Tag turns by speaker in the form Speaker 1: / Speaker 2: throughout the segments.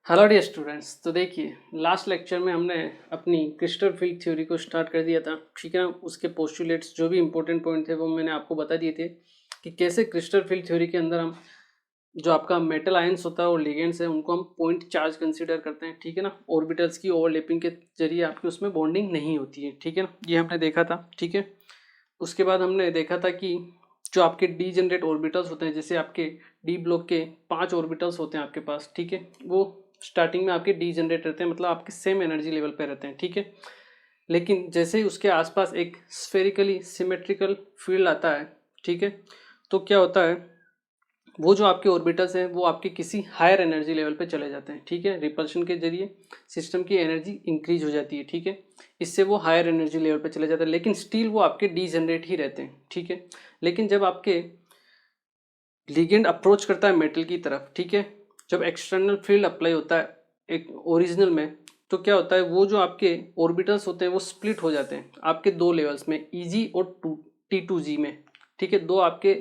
Speaker 1: Hello dear students. तो देखिए, last lecture में हमने अपनी क्रिस्टल फील्ड थ्योरी को स्टार्ट कर दिया था, ठीक है ना। उसके पोस्टुलेट्स जो भी इंपॉर्टेंट पॉइंट थे वो मैंने आपको बता दिए थे कि कैसे क्रिस्टल फील्ड थ्योरी के अंदर हम जो आपका मेटल आयंस होता है और लिगेंड्स है उनको हम पॉइंट चार्ज कंसीडर करते हैं, ठीक है ना। ऑर्बिटल्स की ओवरलैपिंग के जरिए आपकी उसमें बॉन्डिंग नहीं होती है, ठीक है ना। ये हमने देखा था, ठीक है। उसके बाद हमने देखा था कि जो आपके डी जनरेट ऑर्बिटल्स होते हैं, जैसे आपके डी ब्लॉक के 5 ऑर्बिटल्स होते हैं आपके पास, ठीक है। वो स्टार्टिंग में आपके डी जनरेट रहते हैं, मतलब आपके सेम एनर्जी लेवल पे रहते हैं, ठीक है। लेकिन जैसे ही उसके आसपास एक स्फेरिकली सिमेट्रिकल फील्ड आता है, ठीक है, तो क्या होता है, वो जो आपके ऑर्बिटल्स हैं वो आपके किसी हायर एनर्जी लेवल पे चले जाते हैं, ठीक है। रिपल्शन के जरिए सिस्टम की एनर्जी इंक्रीज हो जाती है, ठीक है। इससे वो हायर एनर्जी लेवल पे चले जाते हैं, लेकिन स्टिल वो आपके डी जनरेट ही रहते हैं, ठीक है। लेकिन जब आपके लिगेंड अप्रोच करता है मेटल की तरफ, ठीक है, जब एक्सटर्नल फील्ड अप्लाई होता है एक ओरिजिनल में, तो क्या होता है, वो जो आपके ऑर्बिटल्स होते हैं वो स्प्लिट हो जाते हैं आपके दो लेवल्स में, ईजी और T2G में, ठीक है। दो आपके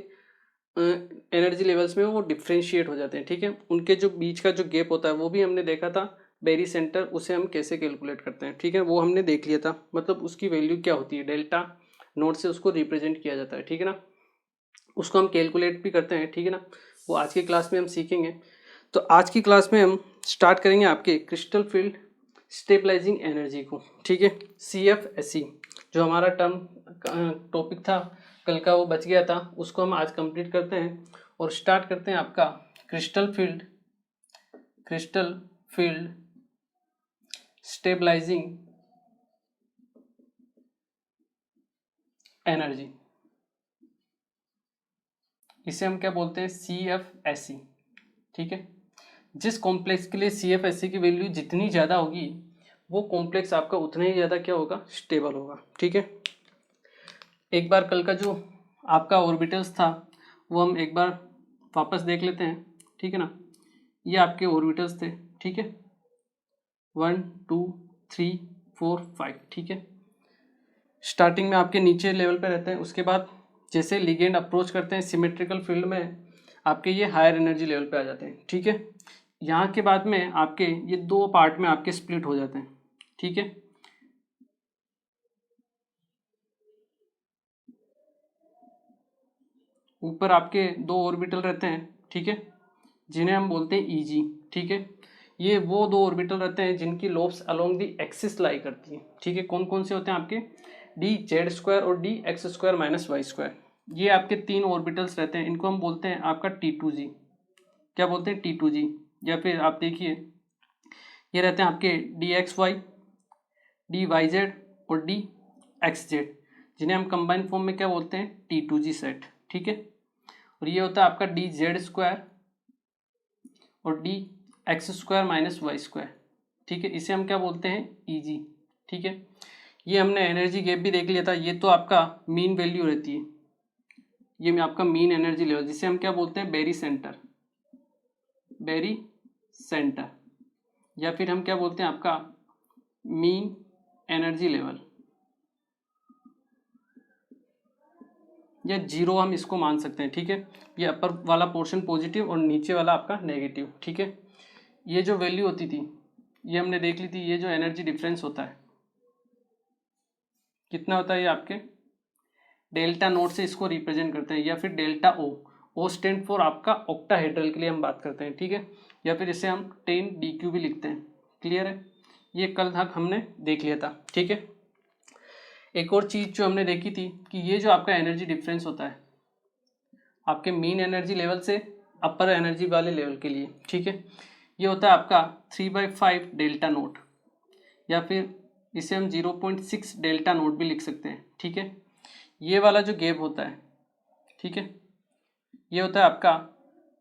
Speaker 1: एनर्जी लेवल्स में वो डिफ्रेंशिएट हो जाते हैं, ठीक है। उनके जो बीच का जो गैप होता है वो भी हमने देखा था, बेरी सेंटर, उसे हम कैसे कैलकुलेट करते हैं, ठीक है, वो हमने देख लिया था। मतलब उसकी वैल्यू क्या होती है, डेल्टा नोट से उसको रिप्रेजेंट किया जाता है, ठीक है ना। उसको हम कैलकुलेट भी करते हैं, ठीक है ना। वो आज की क्लास में हम सीखेंगे। तो आज की क्लास में हम स्टार्ट करेंगे आपके क्रिस्टल फील्ड स्टेबलाइजिंग एनर्जी को, ठीक है, CFSE। जो हमारा टॉपिक था कल का, वो बच गया था, उसको हम आज कंप्लीट करते हैं और स्टार्ट करते हैं आपका क्रिस्टल फील्ड स्टेबलाइजिंग एनर्जी। इसे हम क्या बोलते हैं, CFSE, ठीक है। जिस कॉम्प्लेक्स के लिए CFSE की वैल्यू जितनी ज़्यादा होगी वो कॉम्प्लेक्स आपका उतना ही ज़्यादा क्या होगा, स्टेबल होगा, ठीक है। एक बार कल का जो आपका ऑर्बिटल्स था वो हम एक बार वापस देख लेते हैं, ठीक है ना। ये आपके ऑर्बिटल्स थे, ठीक है, 1 2 3 4 5, ठीक है। स्टार्टिंग में आपके नीचे लेवल पे रहते हैं, उसके बाद जैसे लिगेंड अप्रोच करते हैं सिमेट्रिकल फील्ड में, आपके ये हायर एनर्जी लेवल पे आ जाते हैं, ठीक है। यहाँ के बाद में आपके ये दो पार्ट में आपके स्प्लिट हो जाते हैं, ठीक है। ऊपर आपके दो ऑर्बिटल रहते हैं, ठीक है, जिन्हें हम बोलते हैं EG, ठीक है। ये वो दो ऑर्बिटल रहते हैं जिनकी लोब्स अलोंग दी एक्सिस लाई करती है, ठीक है। कौन कौन से होते हैं आपके, DZ² और DX² - Y²। ये आपके तीन ऑर्बिटल्स रहते हैं, इनको हम बोलते हैं आपका T2G। क्या बोलते हैं, T2G। या फिर आप देखिए, ये रहते हैं आपके DXY, DYZ और DXZ, जिन्हें हम कंबाइन फॉर्म में क्या बोलते हैं, T2G सेट, ठीक है। और ये होता है आपका DZ² और DX² - Y², ठीक है। इसे हम क्या बोलते हैं, EG, ठीक है। ये हमने एनर्जी गैप भी देख लिया था, ये तो आपका मीन वैल्यू रहती है, ये आपका मीन एनर्जी लेवल, जिसे हम क्या बोलते हैं, बेरी सेंटर, या फिर हम क्या बोलते हैं आपका मीन एनर्जी लेवल, या जीरो हम इसको मान सकते हैं, ठीक है। ये अपर वाला पोर्शन पॉजिटिव और नीचे वाला आपका नेगेटिव, ठीक है। ये जो वैल्यू होती थी ये हमने देख ली थी, ये जो एनर्जी डिफरेंस होता है कितना होता है, ये आपके डेल्टा नोट से इसको रिप्रेजेंट करते हैं, या फिर डेल्टा ओ स्टैंड फॉर आपका ऑक्टाहेड्रल के लिए हम बात करते हैं, ठीक है। या फिर इसे हम 10 DQ भी लिखते हैं, क्लियर है। ये कल तक हमने देख लिया था, ठीक है। एक और चीज़ जो हमने देखी थी कि ये जो आपका एनर्जी डिफरेंस होता है आपके मीन एनर्जी लेवल से अपर एनर्जी वाले लेवल के लिए, ठीक है, ये होता है आपका 3/5 डेल्टा नोट, या फिर इसे हम 0.6 डेल्टा नोट भी लिख सकते हैं, ठीक है। ये वाला जो गैप होता है, ठीक है, ये होता है आपका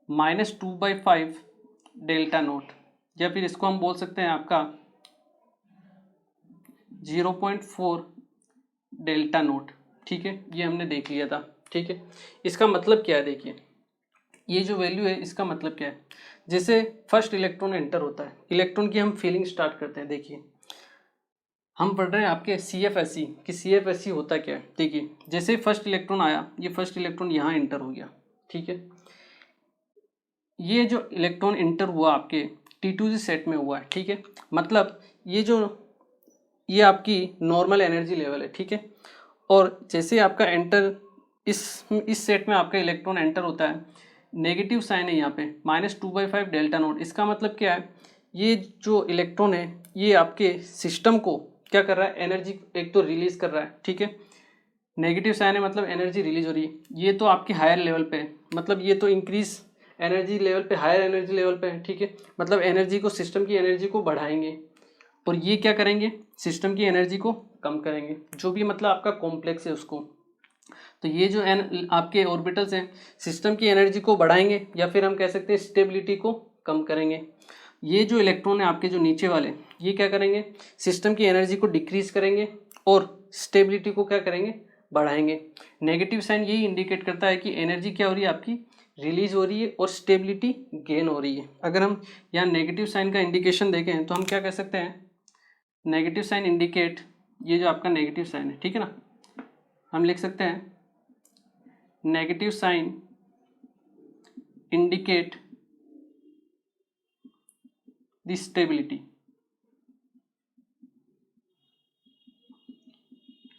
Speaker 1: -2/5 डेल्टा नोट, या फिर इसको हम बोल सकते हैं आपका 0.4 डेल्टा नोट, ठीक है। ये हमने देख लिया था, ठीक है। इसका मतलब क्या है, देखिए ये जो वैल्यू है इसका मतलब क्या है, जैसे फर्स्ट इलेक्ट्रॉन एंटर होता है, इलेक्ट्रॉन की हम फीलिंग स्टार्ट करते हैं। देखिए हम पढ़ रहे हैं आपके CFSE कि CFSE होता क्या है। देखिए जैसे फर्स्ट इलेक्ट्रॉन आया, ये फर्स्ट इलेक्ट्रॉन यहाँ एंटर हो गया, ठीक है। ये जो इलेक्ट्रॉन एंटर हुआ आपके T2G सेट में हुआ है, ठीक है। मतलब ये आपकी नॉर्मल एनर्जी लेवल है, ठीक है। और जैसे आपका एंटर इस सेट में आपका इलेक्ट्रॉन एंटर होता है, नेगेटिव साइन है यहाँ पे -2/5 डेल्टा नॉट। इसका मतलब क्या है, ये जो इलेक्ट्रॉन है ये आपके सिस्टम को क्या कर रहा है, एनर्जी एक तो रिलीज कर रहा है, ठीक है। नेगेटिव साइन है मतलब एनर्जी रिलीज हो रही है। ये तो आपकी हायर लेवल पे है, मतलब ये तो इंक्रीज एनर्जी लेवल पे, हायर एनर्जी लेवल पे है, ठीक है। मतलब एनर्जी को, सिस्टम की एनर्जी को बढ़ाएंगे, और ये क्या करेंगे, सिस्टम की एनर्जी को कम करेंगे, जो भी मतलब आपका कॉम्प्लेक्स है उसको। तो ये जो आपके ऑर्बिटल्स हैं सिस्टम की एनर्जी को बढ़ाएंगे, या फिर हम कह सकते हैं स्टेबिलिटी को कम करेंगे। ये जो इलेक्ट्रॉन है आपके जो नीचे वाले, ये क्या करेंगे, सिस्टम की एनर्जी को डिक्रीज करेंगे और स्टेबिलिटी को क्या करेंगे, बढ़ाएंगे। नेगेटिव साइन यही इंडिकेट करता है कि एनर्जी क्या हो रही है आपकी, रिलीज हो रही है, और स्टेबिलिटी गेन हो रही है। अगर हम यहाँ नेगेटिव साइन का इंडिकेशन देखें तो हम क्या कह सकते हैं, नेगेटिव साइन इंडिकेट, ये जो आपका नेगेटिव साइन है, ठीक है ना, हम लिख सकते हैं negative sign indicate the stability.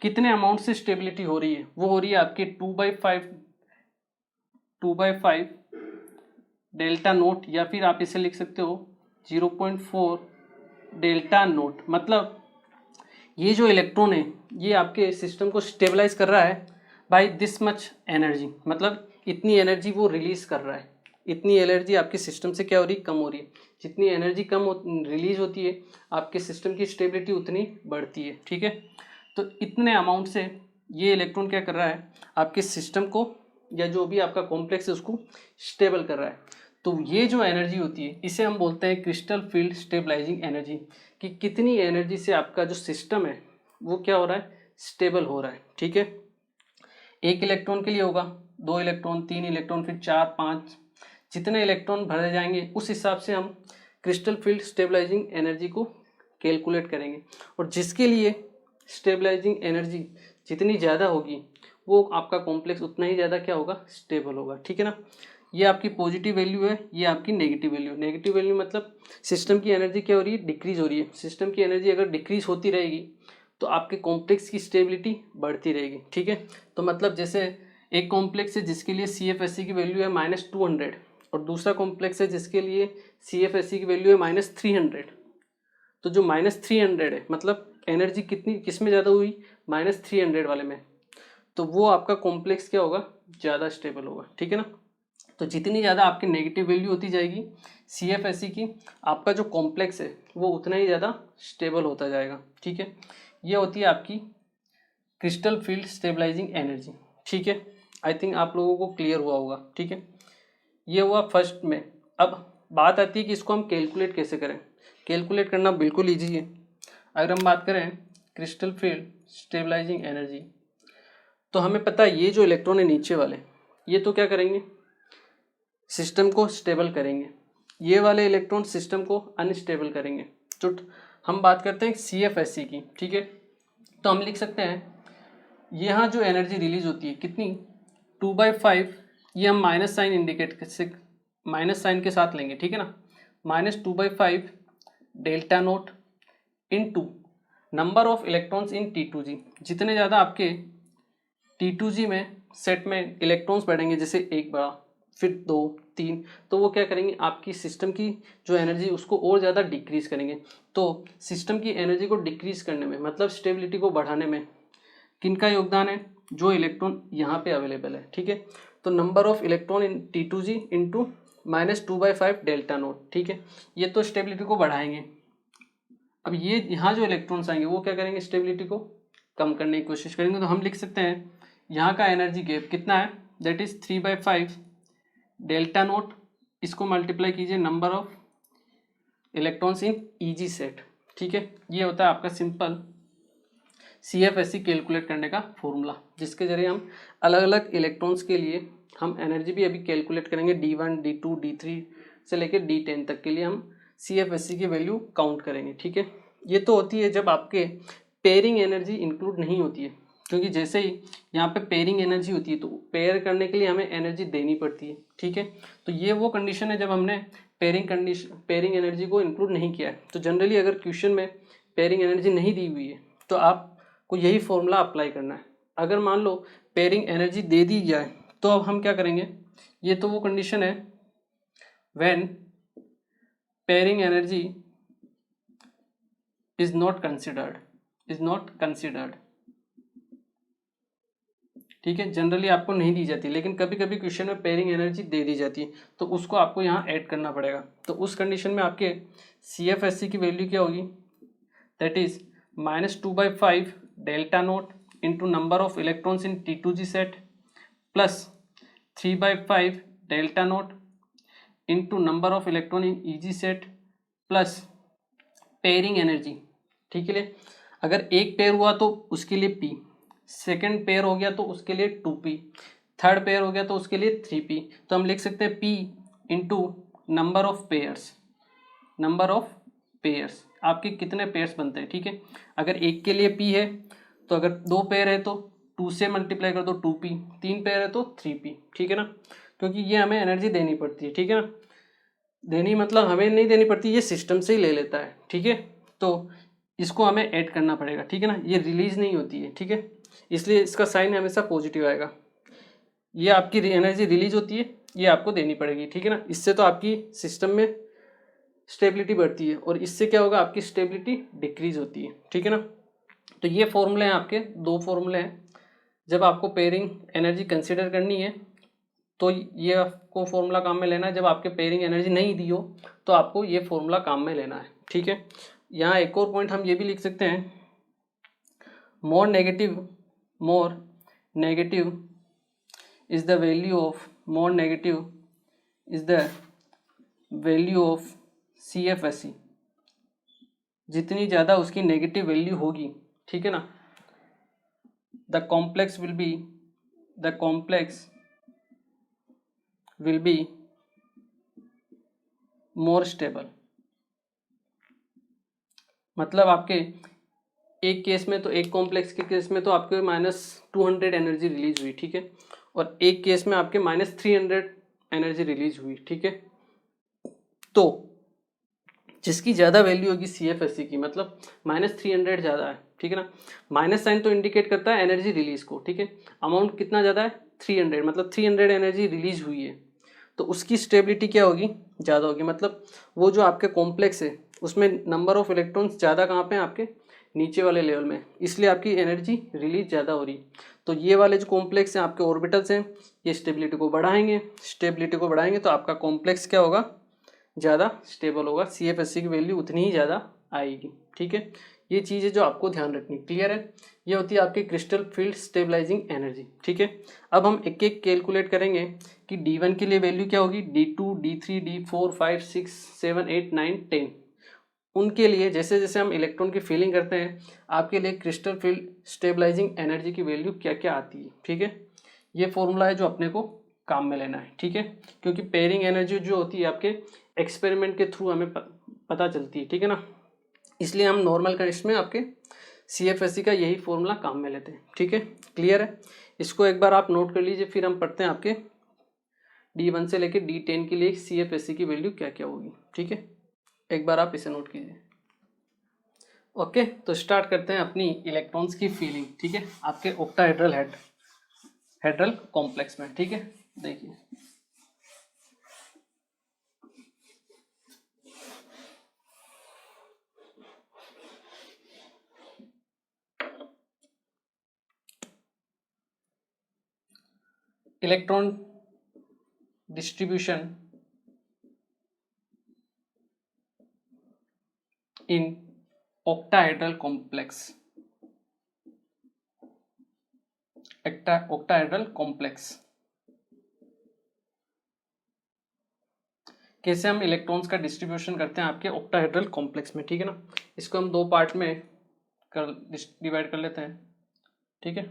Speaker 1: कितने अमाउंट से स्टेबिलिटी हो रही है, वो हो रही है आपकी 2/5 डेल्टा नोट, या फिर आप इसे लिख सकते हो 0.4 डेल्टा नोट। मतलब ये जो इलेक्ट्रॉन है ये आपके सिस्टम को स्टेबलाइज कर रहा है बाय दिस मच एनर्जी, मतलब इतनी एनर्जी वो रिलीज कर रहा है। इतनी एनर्जी आपके सिस्टम से क्या हो रही है, कम हो रही है। जितनी एनर्जी रिलीज होती है आपके सिस्टम की स्टेबिलिटी उतनी बढ़ती है, ठीक है। तो इतने अमाउंट से ये इलेक्ट्रॉन क्या कर रहा है, आपके सिस्टम को या जो भी आपका कॉम्प्लेक्स है उसको स्टेबल कर रहा है। तो ये जो एनर्जी होती है इसे हम बोलते हैं क्रिस्टल फील्ड स्टेबलाइजिंग एनर्जी, कि कितनी एनर्जी से आपका जो सिस्टम है वो क्या हो रहा है, स्टेबल हो रहा है, ठीक है। एक इलेक्ट्रॉन के लिए होगा 2 इलेक्ट्रॉन, 3 इलेक्ट्रॉन, फिर 4, 5, जितने इलेक्ट्रॉन भरे जाएंगे उस हिसाब से हम क्रिस्टल फील्ड स्टेबलाइजिंग एनर्जी को कैलकुलेट करेंगे। और जिसके लिए स्टेबलाइजिंग एनर्जी जितनी ज़्यादा होगी वो आपका कॉम्प्लेक्स उतना ही ज़्यादा क्या होगा, स्टेबल होगा, ठीक है ना। ये आपकी पॉजिटिव वैल्यू है, ये आपकी नेगेटिव वैल्यू। नेगेटिव वैल्यू मतलब सिस्टम की एनर्जी क्या हो रही है, डिक्रीज हो रही है। सिस्टम की एनर्जी अगर डिक्रीज होती रहेगी तो आपके कॉम्प्लेक्स की स्टेबिलिटी बढ़ती रहेगी, ठीक है। तो मतलब जैसे एक कॉम्प्लेक्स है जिसके लिए CFSE की वैल्यू है -200, और दूसरा कॉम्प्लेक्स है जिसके लिए CFSE की वैल्यू है -300। तो जो -300 है मतलब एनर्जी कितनी, किस में ज़्यादा हुई, -300 वाले में, तो वो आपका कॉम्प्लेक्स क्या होगा, ज़्यादा स्टेबल होगा, ठीक है ना। तो जितनी ज़्यादा आपकी नेगेटिव वैल्यू होती जाएगी CFSE की, आपका जो कॉम्प्लेक्स है वो उतना ही ज़्यादा स्टेबल होता जाएगा, ठीक है। ये होती है आपकी क्रिस्टल फील्ड स्टेबलाइजिंग एनर्जी, ठीक है। आई थिंक आप लोगों को क्लियर हुआ होगा, ठीक है। ये हुआ फर्स्ट में। अब बात आती है कि इसको हम कैलकुलेट कैसे करें। कैलकुलेट करना बिल्कुल ईजी है। अगर हम बात करें क्रिस्टल फील्ड स्टेबलाइजिंग एनर्जी, तो हमें पता है ये जो इलेक्ट्रॉन है नीचे वाले, ये तो क्या करेंगे, सिस्टम को स्टेबल करेंगे। ये वाले इलेक्ट्रॉन सिस्टम को अनस्टेबल करेंगे। जो हम बात करते हैं CFSE की, ठीक है। तो हम लिख सकते हैं यहाँ जो एनर्जी रिलीज होती है कितनी, 2/5, ये हम माइनस साइन इंडिकेट से माइनस साइन के साथ लेंगे, ठीक है ना, -2/5 delta naught into number of electrons in T2G। जितने ज़्यादा आपके T2G में सेट में इलेक्ट्रॉन्स बढ़ेंगे, जैसे एक बड़ा, फिर 2, 3, तो वो क्या करेंगे, आपकी सिस्टम की जो एनर्जी उसको और ज़्यादा डिक्रीज करेंगे। तो सिस्टम की एनर्जी को डिक्रीज करने में, मतलब स्टेबिलिटी को बढ़ाने में किनका योगदान है, जो इलेक्ट्रॉन यहाँ पे अवेलेबल है, ठीक है। तो number of electron in T2G into -2/5 delta naught, ठीक है। ये तो स्टेबिलिटी को बढ़ाएंगे। अब ये यहाँ जो इलेक्ट्रॉन्स आएंगे वो क्या करेंगे, स्टेबिलिटी को कम करने की कोशिश करेंगे। तो हम लिख सकते हैं यहाँ का एनर्जी गैप कितना है, दैट इज 3/5 डेल्टा नोट, इसको मल्टीप्लाई कीजिए number of electrons in EG set, ठीक है। ये होता है आपका सिंपल CFSE कैलकुलेट करने का फॉर्मूला, जिसके जरिए हम अलग अलग इलेक्ट्रॉन्स के लिए हम एनर्जी भी अभी कैलकुलेट करेंगे। D1, D2, D3 से लेकर D10 तक के लिए हम CFSE की वैल्यू काउंट करेंगे, ठीक है। ये तो होती है जब आपके पेयरिंग एनर्जी इंक्लूड नहीं होती है, क्योंकि जैसे ही यहाँ पे पेयरिंग एनर्जी होती है तो पेयर करने के लिए हमें एनर्जी देनी पड़ती है, ठीक है। तो ये वो कंडीशन है जब हमने पेयरिंग एनर्जी को इंक्लूड नहीं किया है। तो जनरली अगर क्वेश्चन में पेयरिंग एनर्जी नहीं दी हुई है तो आपको यही फॉर्मूला अप्लाई करना है। अगर मान लो पेयरिंग एनर्जी दे दी जाए तो अब हम क्या करेंगे, ये तो वो कंडीशन है when pairing energy is not considered, ठीक है। जनरली आपको नहीं दी जाती, लेकिन कभी कभी क्वेश्चन में पेयरिंग एनर्जी दे दी जाती है तो उसको आपको यहाँ ऐड करना पड़ेगा। तो उस कंडीशन में आपके CFSC की वैल्यू क्या होगी, that is -2/5 delta naught into number of electrons in T2G set plus 3/5 delta naught into number of electron in EG set plus pairing energy, ठीक है। अगर एक पेयर हुआ तो उसके लिए P, सेकेंड पेयर हो गया तो उसके लिए 2P, थर्ड पेयर हो गया तो उसके लिए 3P। तो हम लिख सकते हैं P into number of pairs, आपके कितने पेयर्स बनते हैं, ठीक है। अगर एक के लिए P है तो अगर 2 पेयर है तो 2 से मल्टीप्लाई कर दो 2P, 3 पेयर है तो 3P, ठीक है ना। क्योंकि ये हमें एनर्जी देनी पड़ती है, ठीक है ना। देनी मतलब हमें नहीं देनी पड़ती, ये सिस्टम से ही ले लेता है, ठीक है। तो इसको हमें ऐड करना पड़ेगा, ठीक है ना। ये रिलीज नहीं होती है, ठीक है, इसलिए इसका साइन हमेशा पॉजिटिव आएगा। ये आपकी एनर्जी रिलीज होती है, ये आपको देनी पड़ेगी, ठीक है ना। इससे तो आपकी सिस्टम में स्टेबिलिटी बढ़ती है और इससे क्या होगा, आपकी स्टेबिलिटी डिक्रीज होती है, ठीक है ना। तो ये फॉर्मूले हैं आपके, 2 फॉर्मूले हैं। जब आपको पेयरिंग एनर्जी कंसिडर करनी है तो ये आपको फॉर्मूला काम में लेना है। जब आपके पेयरिंग एनर्जी नहीं दी हो तो आपको ये फॉर्मूला काम में लेना है, ठीक है। यहाँ एक और पॉइंट हम ये भी लिख सकते हैं, more negative is the value of CFSE, जितनी ज़्यादा उसकी नेगेटिव वैल्यू होगी, ठीक है ना, the complex will be more stable. मतलब आपके एक केस में तो, एक कॉम्प्लेक्स के केस में तो आपके -200 एनर्जी रिलीज हुई, ठीक है, और एक केस में आपके -300 एनर्जी रिलीज हुई, ठीक है। तो जिसकी ज़्यादा वैल्यू होगी CFSE की, मतलब -300 ज़्यादा है, ठीक है ना। माइनस साइन तो इंडिकेट करता है एनर्जी रिलीज को, ठीक है। अमाउंट कितना ज़्यादा है, 300, मतलब 300 एनर्जी रिलीज हुई है तो उसकी स्टेबिलिटी क्या होगी, ज़्यादा होगी। मतलब वो जो आपके कॉम्प्लेक्स है उसमें नंबर ऑफ इलेक्ट्रॉन्स ज़्यादा कहाँ पे हैं, आपके नीचे वाले लेवल में, इसलिए आपकी एनर्जी रिलीज ज़्यादा हो रही। तो ये वाले जो कॉम्प्लेक्स हैं आपके ऑर्बिटल्स हैं, ये स्टेबिलिटी को बढ़ाएंगे तो आपका कॉम्प्लेक्स क्या होगा, ज़्यादा स्टेबल होगा, CFSE की वैल्यू उतनी ही ज़्यादा आएगी, ठीक है। ये चीज़ है जो आपको ध्यान रखनी, क्लियर है। ये होती है आपकी क्रिस्टल फील्ड स्टेबलाइजिंग एनर्जी, ठीक है। अब हम एक एक कैलकुलेट करेंगे कि D1 के लिए वैल्यू क्या होगी, D2, D3, D4, 5, 6, 7, 8, 9, 10। उनके लिए जैसे जैसे हम इलेक्ट्रॉन की फीलिंग करते हैं, आपके लिए क्रिस्टल फील्ड स्टेबलाइजिंग एनर्जी की वैल्यू क्या क्या आती है, ठीक है। ये फॉर्मूला है जो अपने को काम में लेना है, ठीक है। क्योंकि पेयरिंग एनर्जी जो होती है आपके एक्सपेरिमेंट के थ्रू हमें पता चलती है, ठीक है ना। इसलिए हम नॉर्मल कंडीशन में आपके CFSE का यही फॉर्मूला काम में लेते हैं, ठीक है, क्लियर है। इसको एक बार आप नोट कर लीजिए, फिर हम पढ़ते हैं आपके D1 से लेकर D10 के लिए CFSE की वैल्यू क्या क्या होगी, ठीक है। एक बार आप इसे नोट कीजिए। ओके, तो स्टार्ट करते हैं अपनी इलेक्ट्रॉन्स की फीलिंग, ठीक है, आपके ऑक्टाहेड्रल कॉम्प्लेक्स में, ठीक है। देखिए electron distribution in octahedral complex, octahedral complex। कैसे हम इलेक्ट्रॉन्स का डिस्ट्रीब्यूशन करते हैं आपके octahedral कॉम्प्लेक्स में, ठीक है ना। इसको हम 2 पार्ट में डिवाइड कर लेते हैं, ठीक है।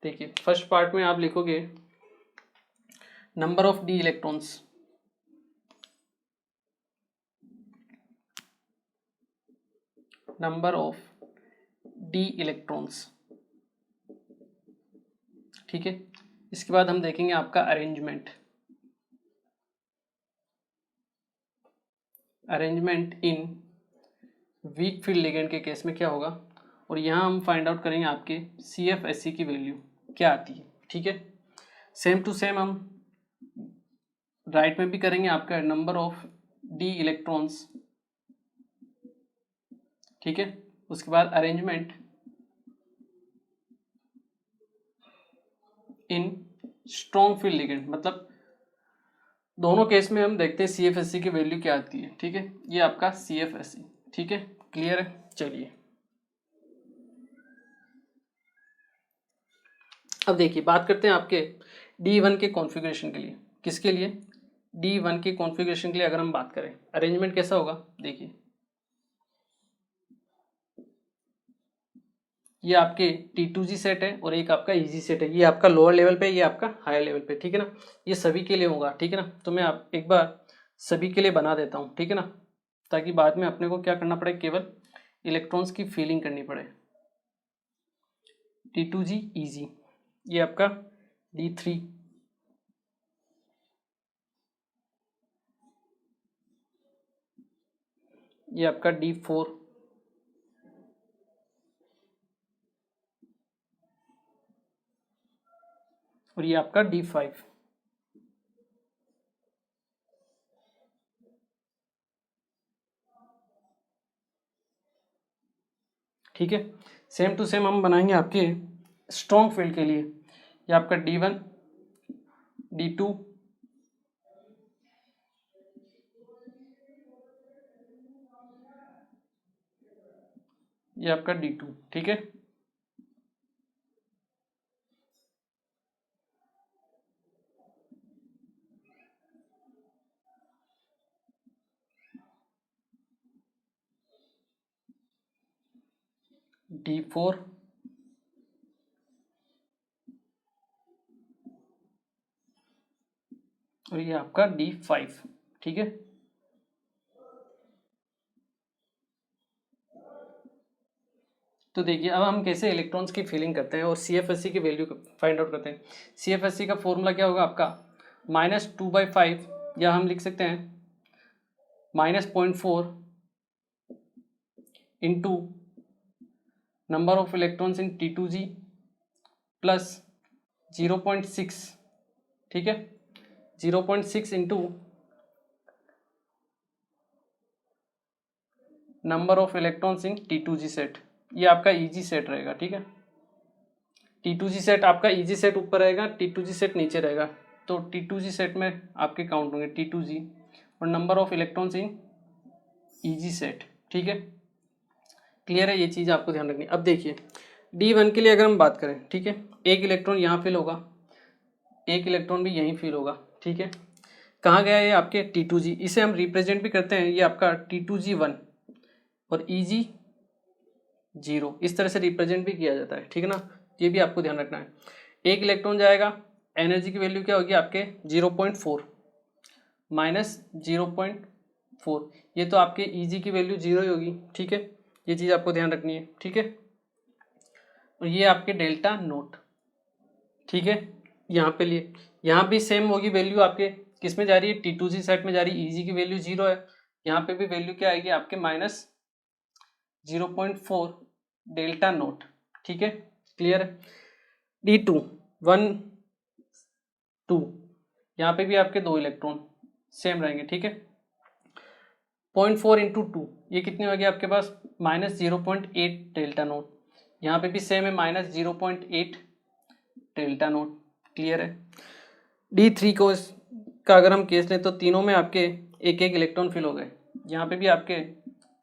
Speaker 1: देखिए फर्स्ट पार्ट में आप लिखोगे number of d electrons, number of d electrons, ठीक है। इसके बाद हम देखेंगे आपका अरेंजमेंट, अरेंजमेंट इन वीक फील्ड लिगेंड के केस में क्या होगा, और यहाँ हम फाइंड आउट करेंगे आपके CFSE की वैल्यू क्या आती है। ठीक है, सेम टू सेम हम राइट में भी करेंगे आपका नंबर ऑफ डी इलेक्ट्रॉन्स। ठीक है, उसके बाद अरेंजमेंट इन स्ट्रॉन्ग फील्ड लिगेंड, मतलब दोनों केस में हम देखते हैं CFSE की वैल्यू क्या आती है। ठीक है, ये आपका CFSE। ठीक है, क्लियर है। चलिए अब देखिए बात करते हैं आपके D1 के कॉन्फ़िगरेशन के लिए। किसके लिए? D1 के कॉन्फ़िगरेशन के लिए अगर हम बात करें, अरेंजमेंट कैसा होगा, देखिए ये आपके T2G सेट है और एक आपका EG सेट है। ये आपका लोअर लेवल पे, ये आपका हायर लेवल पे। ठीक है ना, ये सभी के लिए होगा। ठीक है ना, तो मैं आप एक बार सभी के लिए बना देता हूँ। ठीक है ना, ताकि बाद में अपने को क्या करना पड़े, केवल इलेक्ट्रॉन्स की फीलिंग करनी पड़े। T2G EG, ये आपका D3, ये आपका D4, और ये आपका D5। ठीक है, सेम टू सेम हम बनाएंगे आपके स्ट्रॉन्ग फील्ड के लिए। ये आपका D1, D2, ये आपका D2। ठीक है, D4, और ये आपका D5। ठीक है, तो देखिए अब हम कैसे इलेक्ट्रॉन्स की फीलिंग करते हैं और CFSE की वैल्यू फाइंड आउट करते हैं। CFSE का फॉर्मूला क्या होगा आपका, -2/5, या हम लिख सकते हैं -0.4 into number of electrons in T2G plus 0.6। ठीक है, 0.6 into number of electrons in T2G set, ये आपका EG सेट रहेगा। ठीक है, T2G सेट आपका EG सेट ऊपर रहेगा, T2G सेट नीचे रहेगा। तो T2G सेट में आपके काउंट होंगे T2G और number of electrons in EG set. ठीक है, क्लियर है, ये चीज़ आपको ध्यान रखनी है। अब देखिए D1 के लिए अगर हम बात करें, ठीक है, एक इलेक्ट्रॉन यहाँ फिल होगा, एक इलेक्ट्रॉन भी यहीं फिल होगा। ठीक है, कहाँ गया ये आपके T2G, इसे हम रिप्रेजेंट भी करते हैं, ये आपका T2G1 और EG0, इस तरह से रिप्रेजेंट भी किया जाता है। ठीक है ना, ये भी आपको ध्यान रखना है। एक इलेक्ट्रॉन जाएगा, एनर्जी की वैल्यू क्या होगी आपके 0.4 -0.4, ये तो आपके EG की वैल्यू 0 ही होगी। ठीक है, ये चीज़ आपको ध्यान रखनी है। ठीक है, और ये आपके डेल्टा नोट। ठीक है, यहाँ पे लिए यहाँ भी सेम होगी वैल्यू आपके, किस में जा रही है, T2G सेट में जा रही है, EG की वैल्यू 0 है, यहाँ पे भी वैल्यू क्या आएगी आपके -0.4 डेल्टा नोट। ठीक है, क्लियर है। D2 1 2, यहाँ पे भी आपके 2 इलेक्ट्रॉन सेम रहेंगे। ठीक है, 0.4 इंटू 2, ये कितने हो गए आपके पास, -0.8 डेल्टा नोट, यहाँ पे भी सेम है -0.8 डेल्टा नोट। क्लियर है। D3 को का अगर हम केस लें तो तीनों में आपके एक एक इलेक्ट्रॉन फिल हो गए, यहाँ पे भी आपके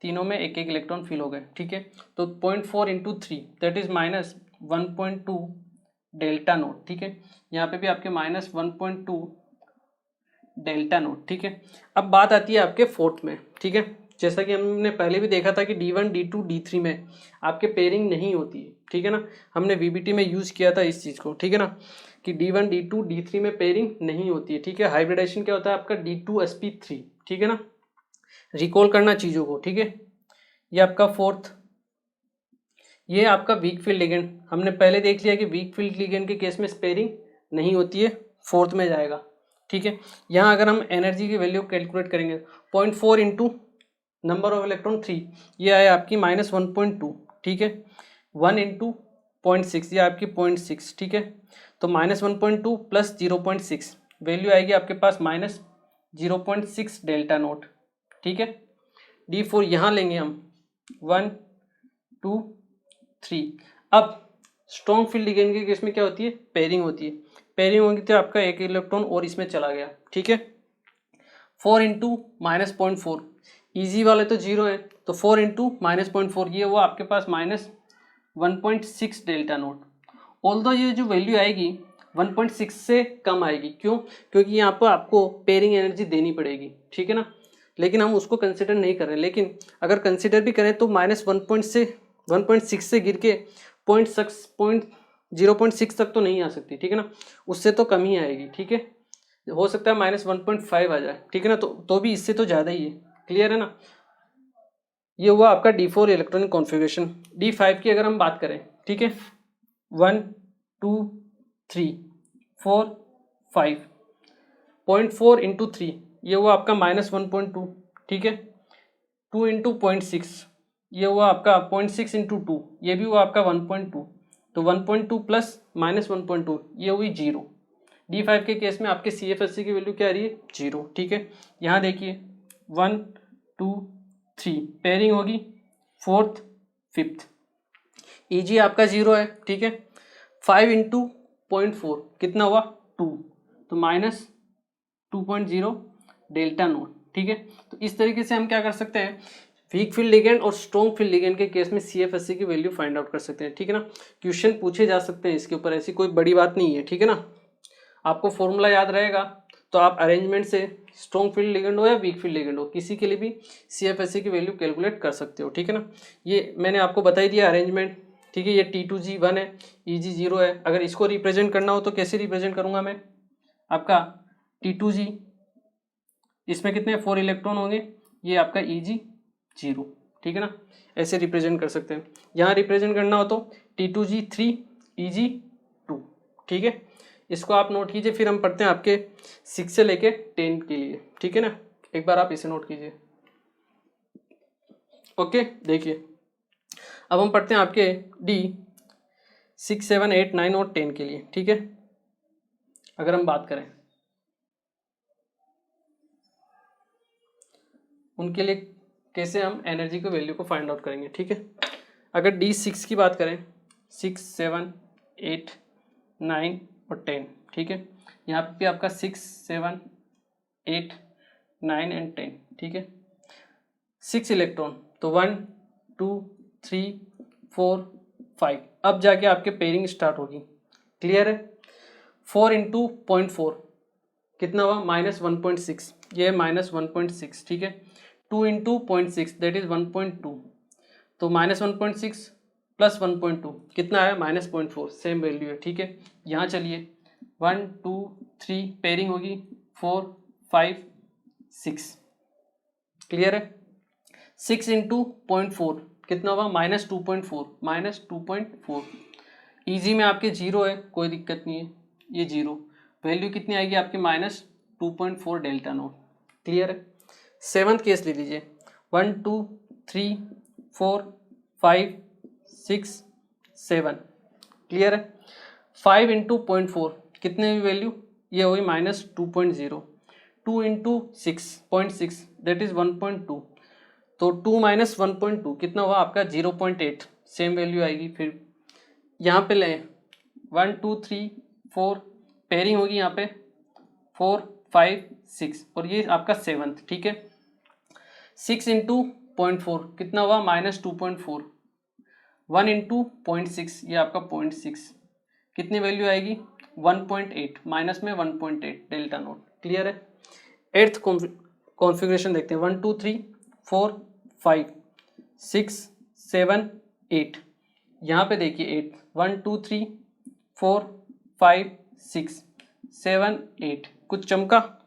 Speaker 1: तीनों में एक एक इलेक्ट्रॉन फिल हो गए। ठीक है, तो 0.4 into 3 that is -1.2 delta naught. ठीक है, यहाँ पे भी आपके -1.2 डेल्टा नोट। ठीक है, अब बात आती है आपके फोर्थ में। ठीक है, जैसा कि हमने पहले भी देखा था कि D1 D2 D3 में आपके पेयरिंग नहीं होती है। ठीक है ना, हमने VBT में यूज़ किया था इस चीज़ को। ठीक है ना, कि D1 D2 D3 में पेयरिंग नहीं होती है। ठीक है, हाइब्रिडाइजेशन क्या होता है आपका D2sp3। ठीक है ना, रिकॉल करना चीज़ों को। ठीक है, ये आपका फोर्थ, ये आपका वीक फील्ड लिगेंड, हमने पहले देख लिया कि वीक फील्ड लिगेंड के केस में स्पेयरिंग नहीं होती है, फोर्थ में जाएगा। ठीक है, यहाँ अगर हम एनर्जी की वैल्यू कैलकुलेट करेंगे 0.4 इंटू नंबर ऑफ इलेक्ट्रॉन 3, ये आया आपकी -1.2, ठीक है। 1 इंटू 0.6, ये आपकी 0.6, ठीक है। तो -1.2 प्लस 0.6, वैल्यू आएगी आपके पास -0.6 डेल्टा नोट, ठीक है। D4 यहाँ लेंगे हम 1 2 3। अब स्ट्रॉन्ग फील्ड लिगेंड के केस में क्या होती है, पेयरिंग होती है। पेयरिंग होगी तो आपका एक इलेक्ट्रॉन और इसमें चला गया, ठीक है। 4 इंटू -0.4, ईजी वाले तो 0 है, तो 4 इंटू -0.4, ये वो आपके पास -1.6 डेल्टा नोट। ऑल्दो ये जो वैल्यू आएगी 1.6 से कम आएगी, क्यों? क्योंकि यहाँ पर आपको पेयरिंग एनर्जी देनी पड़ेगी, ठीक है ना। लेकिन हम उसको कंसिडर नहीं कर रहे, लेकिन अगर कंसिडर भी करें तो -1.6 से गिर के 0.6 तक तो नहीं आ सकती, ठीक है ना, उससे तो कम ही आएगी, ठीक है। हो सकता है -1.5 आ जाए, ठीक है ना, तो भी इससे तो ज़्यादा ही है, क्लियर है ना। ये हुआ आपका D4 इलेक्ट्रॉनिक कॉन्फ़िगरेशन। D5 की अगर हम बात करें, ठीक है, 1 2 3 4 5, 0.4 इंटू 3, ये हुआ आपका -1.2, ठीक है। 2 इंटू 0.6, ये हुआ आपका 0.6 इंटू 2, ये भी हुआ आपका 1.2, तो 1.2 प्लस -1.2, ये हुई 0। D5 के केस में आपके CFSC की वैल्यू क्या आ रही है, 0, ठीक है। यहाँ देखिए 1 2 3 पेयरिंग होगी, 4th 5th, EG आपका 0 है, ठीक है। 5 इंटू 0.4 कितना हुआ, 2, तो -2.0 डेल्टा नोट, ठीक है। तो इस तरीके से हम क्या कर सकते हैं, वीक फील्ड लिगेंड और स्ट्रॉन्ग फील्ड लिगेंड के केस में CFSC की वैल्यू फाइंड आउट कर सकते हैं, ठीक है ना। क्वेश्चन पूछे जा सकते हैं इसके ऊपर, ऐसी कोई बड़ी बात नहीं है, ठीक है ना। आपको फॉर्मूला याद रहेगा तो आप अरेंजमेंट से स्ट्रॉन्ग फील्ड लिगेंड हो या वीक फील्ड लिगेंड हो, किसी के लिए भी CFSC की वैल्यू कैलकुलेट कर सकते हो, ठीक है ना। ये मैंने आपको बता ही दिया अरेंजमेंट, ठीक है। ये T2G 1 है, EG 0 है। अगर इसको रिप्रेजेंट करना हो तो कैसे रिप्रेजेंट करूंगा मैं, आपका T2G, इसमें कितने 4 इलेक्ट्रॉन होंगे, ये आपका EG 0, ठीक है ना, ऐसे रिप्रेजेंट कर सकते हैं। यहाँ रिप्रेजेंट करना हो तो T2G 3 EG 2, ठीक है। इसको आप नोट कीजिए, फिर हम पढ़ते हैं आपके 6 से लेके 10 के लिए, ठीक है ना। एक बार आप इसे नोट कीजिए, ओके। देखिए अब हम पढ़ते हैं आपके D6 7 8 9 और 10 के लिए, ठीक है। अगर हम बात करें उनके लिए कैसे हम एनर्जी को वैल्यू को फाइंड आउट करेंगे, ठीक है। अगर D6 की बात करें, 6 7 8 9 और 10, ठीक है। यहाँ पे आपका 6 7 8 9 एंड 10, ठीक है। 6 इलेक्ट्रॉन, तो 1 2 3 4 5, अब जाके आपके पेयरिंग स्टार्ट होगी, क्लियर है। 4 इंटू 0.4 कितना हुआ, -1.6, ये है -1.6, ठीक है। 2 इंटू 0.6 दैट इज 1.2, तो -1.6 प्लस 1.2 कितना है, -0.4, सेम वैल्यू है, ठीक है। यहाँ चलिए 1 2 3 पेयरिंग होगी, 4 5 6, क्लियर है। 6 इंटू 0.4 कितना हुआ, -2.4, -2.4, ईजी में आपके 0 है, कोई दिक्कत नहीं है, ये 0, वैल्यू कितनी आएगी आपकी -2.4 डेल्टा नोट, क्लियर है। 7th केस ले लीजिए, 1 2 3 4 5 6 7, क्लियर है। 5 इंटू 0.4 कितने की वैल्यू, ये हुई -2.0, 2 इंटू 6.6 दैट इज 1.2, तो 2 माइनस 1.2 कितना हुआ आपका 0.8, सेम वैल्यू आएगी। फिर यहाँ पे लें 1 2 3 4 पेयरिंग होगी, यहाँ पे 4 5 6 और ये आपका 7th, ठीक है। 6 इंटू 0.4 कितना हुआ -2.4, 1 इंटू 0.6 ये आपका 0.6, कितनी वैल्यू आएगी 1.8, माइनस में 1.8 डेल्टा नोट, क्लियर है। 8th कॉन्फ़िगरेशन देखते हैं, 1 2 3 4 5 6 7 8, यहाँ पे देखिए 8, 1 2 3 4 5 6 7 8, कुछ चमका।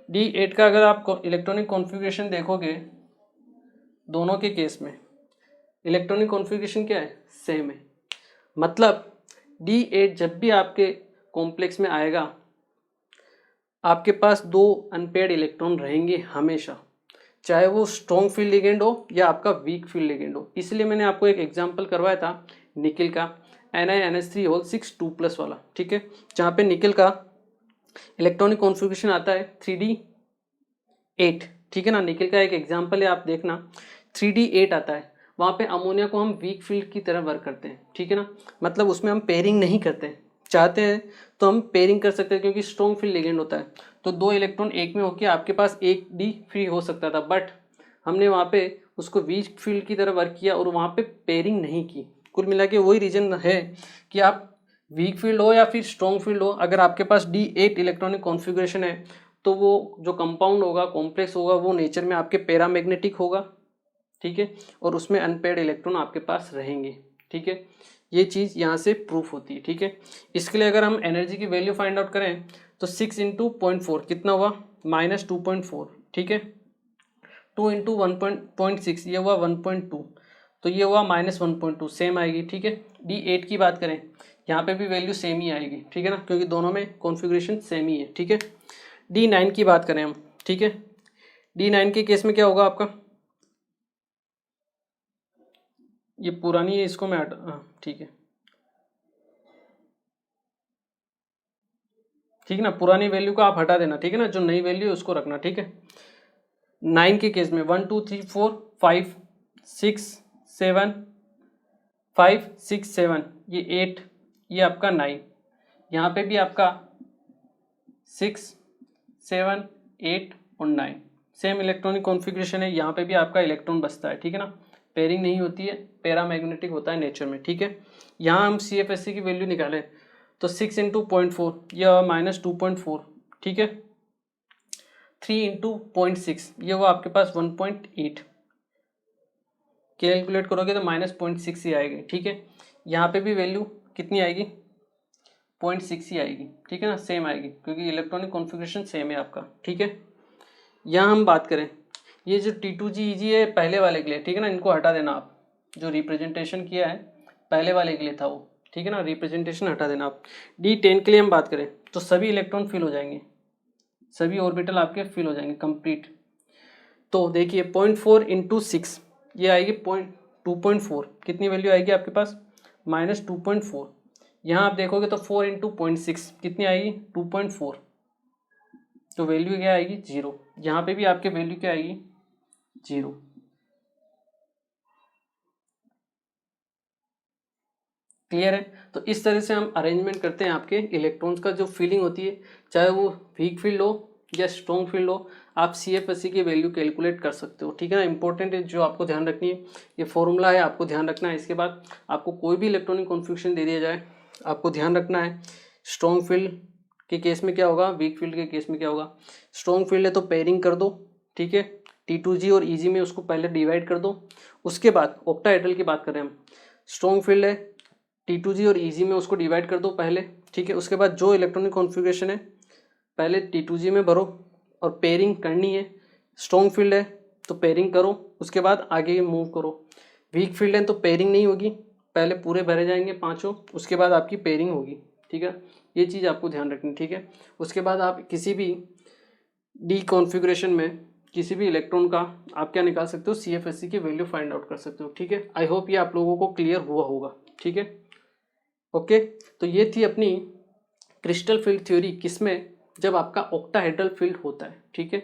Speaker 1: D8 का अगर आप इलेक्ट्रॉनिक कॉन्फ़िगरेशन देखोगे, दोनों के केस में इलेक्ट्रॉनिक कॉन्फ़िगरेशन क्या है, सेम है। मतलब D8 जब भी आपके कॉम्प्लेक्स में आएगा, आपके पास 2 अनपेयर्ड इलेक्ट्रॉन रहेंगे हमेशा। चाहे वो स्ट्रॉन्ग फील्ड लिगेंड हो या आपका वीक फील्ड लिगेंड हो। इसलिए मैंने आपको एक एग्जांपल करवाया था निकिल का NiNH3 होल 6 2+ वाला, ठीक है, जहाँ पे निकिल का इलेक्ट्रॉनिक कॉन्फ़िगरेशन आता है 3D8, ठीक है ना। निकिल का एक एग्जांपल है, आप देखना 3D8 आता है। वहाँ पे अमोनिया को हम वीक फील्ड की तरह वर्क करते हैं, ठीक है ना, मतलब उसमें हम पेयरिंग नहीं करते। चाहते हैं तो हम पेयरिंग कर सकते हैं क्योंकि स्ट्रॉन्ग फील्ड लिगेंड होता है, तो 2 इलेक्ट्रॉन एक में होकर आपके पास एक डी फ्री हो सकता था, बट हमने वहाँ पे उसको वीक फील्ड की तरह वर्क किया और वहाँ पे पेयरिंग नहीं की। कुल मिला के वही रीजन है कि आप वीक फील्ड हो या फिर स्ट्रॉन्ग फील्ड हो, अगर आपके पास D8 इलेक्ट्रॉनिक कॉन्फ़िगरेशन है तो वो जो कंपाउंड होगा, कॉम्प्लेक्स होगा, वो नेचर में आपके पैरामैग्नेटिक होगा, ठीक है, और उसमें अनपेयर्ड इलेक्ट्रॉन आपके पास रहेंगे, ठीक है। ये चीज़ यहाँ से प्रूफ होती है, ठीक है। इसके लिए अगर हम एनर्जी की वैल्यू फाइंड आउट करें तो 6 × 0.4 कितना हुआ, -2.4, ठीक है। 2 × 1.6 ये हुआ 1.2, तो ये हुआ -1.2, सेम आएगी, ठीक है। D8 की बात करें, यहाँ पे भी वैल्यू सेम ही आएगी, ठीक है ना, क्योंकि दोनों में कॉन्फ़िगरेशन सेम ही है, ठीक है। D9 की बात करें हम, ठीक है, D9 के केस में क्या होगा आपका, ये पुरानी है, इसको मैं ठीक है, ठीक है ना, पुरानी वैल्यू को आप हटा देना, ठीक है ना, जो नई वैल्यू है उसको रखना, ठीक है। 9 के केस में 1 2 3 4 5 6 7 5 6 7, ये 8, ये आपका 9, यहाँ पे भी आपका 6 7 8 और 9 सेम इलेक्ट्रॉनिक कॉन्फ़िगरेशन है, यहाँ पे भी आपका इलेक्ट्रॉन बचता है, ठीक है ना, पेयरिंग नहीं होती है, पैरामैग्नेटिक होता है नेचर में, ठीक है। यहाँ हम CFSE की वैल्यू निकालें तो 6 × 0.4 यह -2.4, ठीक है। 3 × 0.6 ये हुआ आपके पास 1.8, कैलकुलेट करोगे तो -0.6 ही आएगी, ठीक है। यहाँ पे भी वैल्यू कितनी आएगी, 0.6 ही आएगी, ठीक है ना, सेम आएगी क्योंकि इलेक्ट्रॉनिक कॉन्फ़िगरेशन सेम है आपका, ठीक है। यहाँ हम बात करें, ये जो T2G EG है पहले वाले के लिए, ठीक है ना, इनको हटा देना आप, जो रिप्रेजेंटेशन किया है पहले वाले के लिए था वो, ठीक है ना, रिप्रेजेंटेशन हटा देना आप। D10 के लिए हम बात करें तो सभी इलेक्ट्रॉन फिल हो जाएंगे, सभी ऑर्बिटल आपके फिल हो जाएंगे कंप्लीट। तो देखिए 0.4 × 6 ये आएगी 2.4, कितनी वैल्यू आएगी आपके पास, -2.4। यहाँ आप देखोगे तो 4 × 0.6 कितनी आएगी, 2.4, तो वैल्यू क्या आएगी, 0। यहाँ पे भी आपके वैल्यू क्या आएगी, 0। क्लियर है। तो इस तरह से हम अरेंजमेंट करते हैं आपके इलेक्ट्रॉन्स का, जो फीलिंग होती है, चाहे वो वीक फील्ड हो या स्ट्रॉन्ग फील्ड हो, आप CFSE की वैल्यू कैलकुलेट कर सकते हो, ठीक है ना। इंपॉर्टेंट है, जो आपको ध्यान रखनी है, ये फॉर्मूला है, आपको ध्यान रखना है। इसके बाद आपको कोई भी इलेक्ट्रॉनिक कॉन्फ़िगरेशन दे दिया जाए, आपको ध्यान रखना है स्ट्रॉन्ग फील्ड के केस में क्या होगा, वीक फील्ड के केस में क्या होगा। स्ट्रॉन्ग फील्ड है तो पेयरिंग कर दो, ठीक है, T2G और EG में उसको पहले डिवाइड कर दो। उसके बाद ऑक्टाहेड्रल की बात करें हम, स्ट्रॉन्ग फील्ड है T2G और EG में उसको डिवाइड कर दो पहले, ठीक है। उसके बाद जो इलेक्ट्रॉनिक कॉन्फ़िगरेशन है पहले T2G में भरो और पेयरिंग करनी है। स्ट्रॉन्ग फील्ड है तो पेयरिंग करो, उसके बाद आगे मूव करो। वीक फील्ड है तो पेयरिंग नहीं होगी, पहले पूरे भरे जाएंगे पांचों, उसके बाद आपकी पेयरिंग होगी, ठीक है। ये चीज़ आपको ध्यान रखनी, ठीक है। उसके बाद आप किसी भी डी कॉन्फ़िगरेशन में किसी भी इलेक्ट्रॉन का आप क्या निकाल सकते हो, CFSE की वैल्यू फाइंड आउट कर सकते हो, ठीक है। आई होप ये आप लोगों को क्लियर हुआ होगा, ठीक है। ओके, तो ये थी अपनी क्रिस्टल फील्ड थ्योरी, किसमें, जब आपका ऑक्टाहेड्रल फील्ड होता है, ठीक है।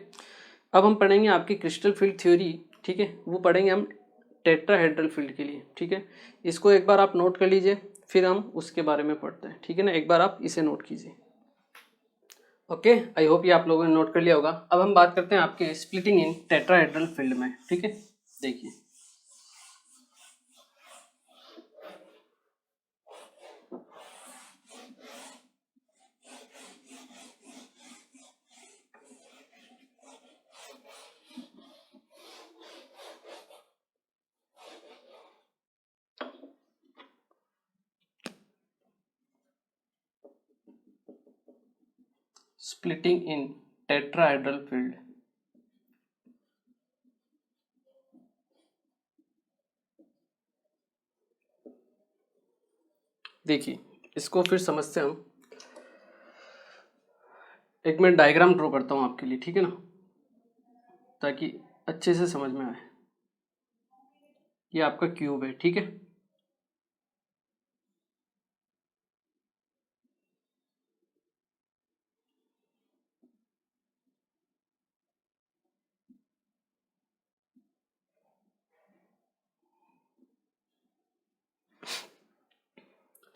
Speaker 1: अब हम पढ़ेंगे आपकी क्रिस्टल फील्ड थ्योरी, ठीक है, वो पढ़ेंगे हम टेट्राहेड्रल फील्ड के लिए, ठीक है। इसको एक बार आप नोट कर लीजिए, फिर हम उसके बारे में पढ़ते हैं, ठीक है ना। एक बार आप इसे नोट कीजिए। ओके, आई होप ये आप लोगों ने नोट कर लिया होगा। अब हम बात करते हैं आपके स्प्लिटिंग इन टेट्राहेड्रल फील्ड में, ठीक है। देखिए splitting in tetrahedral field, देखिए इसको फिर समझते हैं हम। एक मैं डायग्राम ड्रॉ करता हूँ आपके लिए, ठीक है ना, ताकि अच्छे से समझ में आए। ये आपका क्यूब है, ठीक है।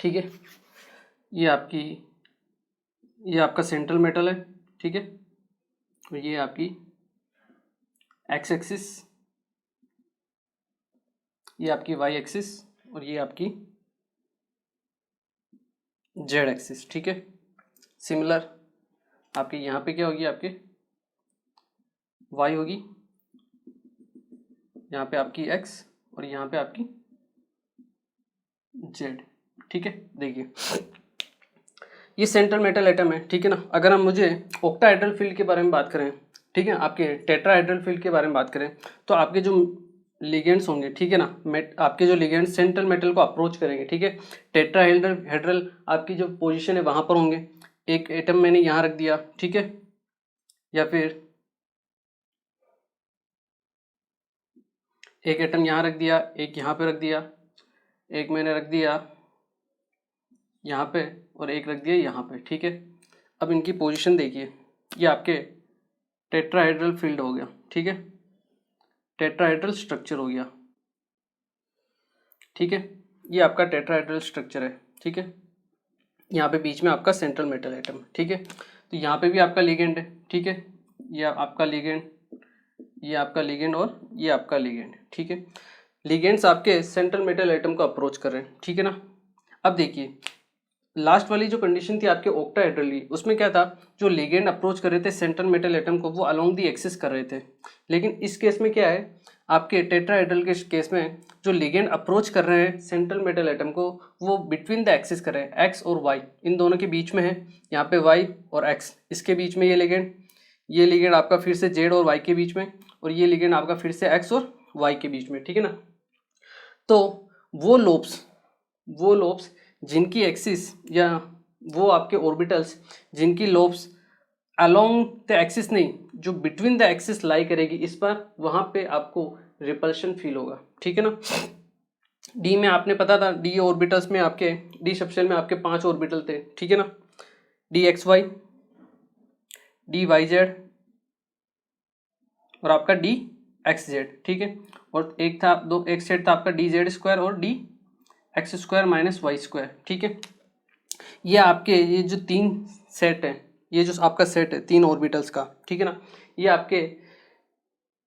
Speaker 1: ठीक है, ये आपकी, ये आपका सेंट्रल मेटल है, ठीक है। और ये आपकी एक्स एक्सिस, ये आपकी वाई एक्सिस, और ये आपकी जेड एक्सिस, ठीक है। सिमिलर आपके यहाँ पे क्या होगी, आपके वाई होगी, यहाँ पे आपकी एक्स, और यहाँ पे आपकी जेड, ठीक है। देखिए ये सेंट्रल मेटल एटम है, ठीक है ना। अगर हम मुझे ऑक्टाहेड्रल फील्ड के बारे में बात करें, ठीक है, आपके टेट्राहेड्रल फील्ड के बारे में बात करें, तो आपके जो लिगेंड्स होंगे, ठीक है ना, आपके जो लिगेंड्स सेंट्रल मेटल को अप्रोच करेंगे, ठीक है, टेट्राहेड्रल आपकी जो पोजीशन है वहां पर होंगे। एक एटम मैंने यहाँ रख दिया, ठीक है, या फिर एक एटम यहाँ रख दिया, एक यहाँ पे रख दिया, एक मैंने रख दिया यहाँ पे, और एक रख दिया यहाँ पे, ठीक है। अब इनकी पोजीशन देखिए, ये आपके टेट्राहेड्रल फील्ड हो गया, ठीक है, टेट्राहेड्रल स्ट्रक्चर हो गया, ठीक है। ये आपका टेट्राहेड्रल स्ट्रक्चर है, ठीक है। यहाँ पे बीच में आपका सेंट्रल मेटल एटम, ठीक है। तो यहाँ पे भी आपका लिगेंड है, ठीक है, ये आपका लिगेंड, ये आपका लिगेंड, और ये आपका लिगेंड, ठीक है। लिगेंड्स आपके सेंट्रल मेटल एटम को अप्रोच कर रहे हैं, ठीक है ना। अब देखिए लास्ट वाली जो कंडीशन थी आपके ऑक्टाहेड्रल की, उसमें क्या था, जो लिगेंड अप्रोच कर रहे थे सेंट्रल मेटल एटम को, वो अलोंग दी एक्सिस कर रहे थे। लेकिन इस केस में क्या है, आपके टेट्राहेड्रल के केस में जो लिगेंड अप्रोच कर रहे हैं सेंट्रल मेटल एटम को, वो बिटवीन द एक्सिस कर रहे हैं, एक्स और वाई, इन दोनों के बीच में है। यहाँ पे वाई और एक्स, इसके बीच में ये लिगेंड आपका फिर से जेड और वाई के बीच में, और ये लिगेंड आपका फिर से एक्स और वाई के बीच में, ठीक है ना। तो वो लोब्स जिनकी एक्सिस, या वो आपके ऑर्बिटल्स जिनकी लोब्स अलोंग द एक्सिस नहीं, जो बिटवीन द एक्सिस लाई करेगी, इस पर वहां पे आपको रिपल्शन फील होगा, ठीक है ना। डी में आपने पता था, डी ऑर्बिटल्स में आपके, डी सबशेल में आपके 5 ऑर्बिटल थे, ठीक है ना, D X Y, D Y Z, और आपका डी एक्स जेड, ठीक है। और एक सेट था आपका डी जेड स्क्वायर और D X square minus Y square, ठीक है। ये आपके, ये जो 3 सेट है, ये जो आपका सेट है 3 ऑर्बिटल्स का, ठीक है ना, ये आपके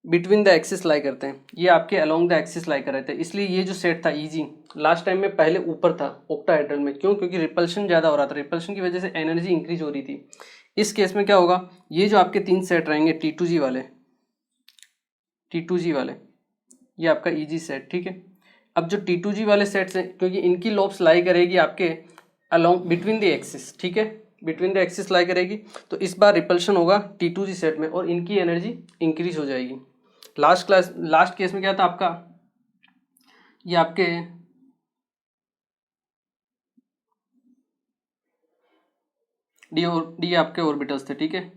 Speaker 1: बिटवीन द एक्सिस लाई करते हैं, ये आपके अलोंग द एक्सिस लाई कर रहे थे। इसलिए ये जो सेट था इजी, लास्ट टाइम में पहले ऊपर था ऑक्टाहेड्रल में, क्यों, क्योंकि रिपल्शन ज़्यादा हो रहा था, रिपल्शन की वजह से एनर्जी इंक्रीज हो रही थी। इस केस में क्या होगा, ये जो आपके 3 सेट रहेंगे T2G वाले, ये आपका इजी सेट, ठीक है। अब जो T2G वाले सेट्स हैं, क्योंकि इनकी लोब्स लाई करेगी आपके अलोंग बिटवीन द एक्सिस, ठीक है, बिटवीन द एक्सिस लाई करेगी, तो इस बार रिपल्शन होगा T2G सेट में, और इनकी एनर्जी इंक्रीज हो जाएगी। लास्ट केस में क्या था आपका, ये आपके डी आपके ऑर्बिटल्स थे, ठीक है।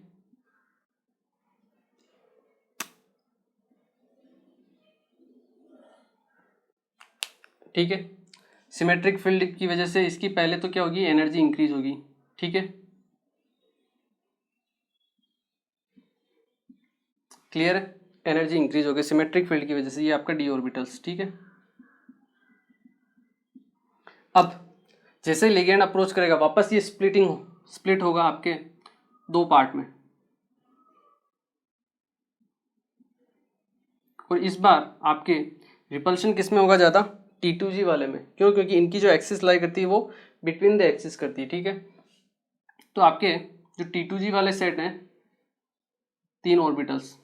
Speaker 1: ठीक है, सिमेट्रिक फील्ड की वजह से इसकी पहले तो क्या होगी, एनर्जी इंक्रीज होगी, ठीक है। क्लियर है, एनर्जी इंक्रीज होगी सिमेट्रिक फील्ड की वजह से, ये आपका डी ऑर्बिटल्स, ठीक है। अब जैसे लिगेंड अप्रोच करेगा, वापस ये स्प्लिट होगा आपके 2 पार्ट में, और इस बार आपके रिपल्शन किस में होगा ज़्यादा, T2G वाले में, क्यों, क्योंकि इनकी जो एक्सिस लाई करती है वो बिटवीन द एक्सिस करती है, ठीक है। तो आपके जो T2G वाले सेट हैं 3 ऑर्बिटल्स,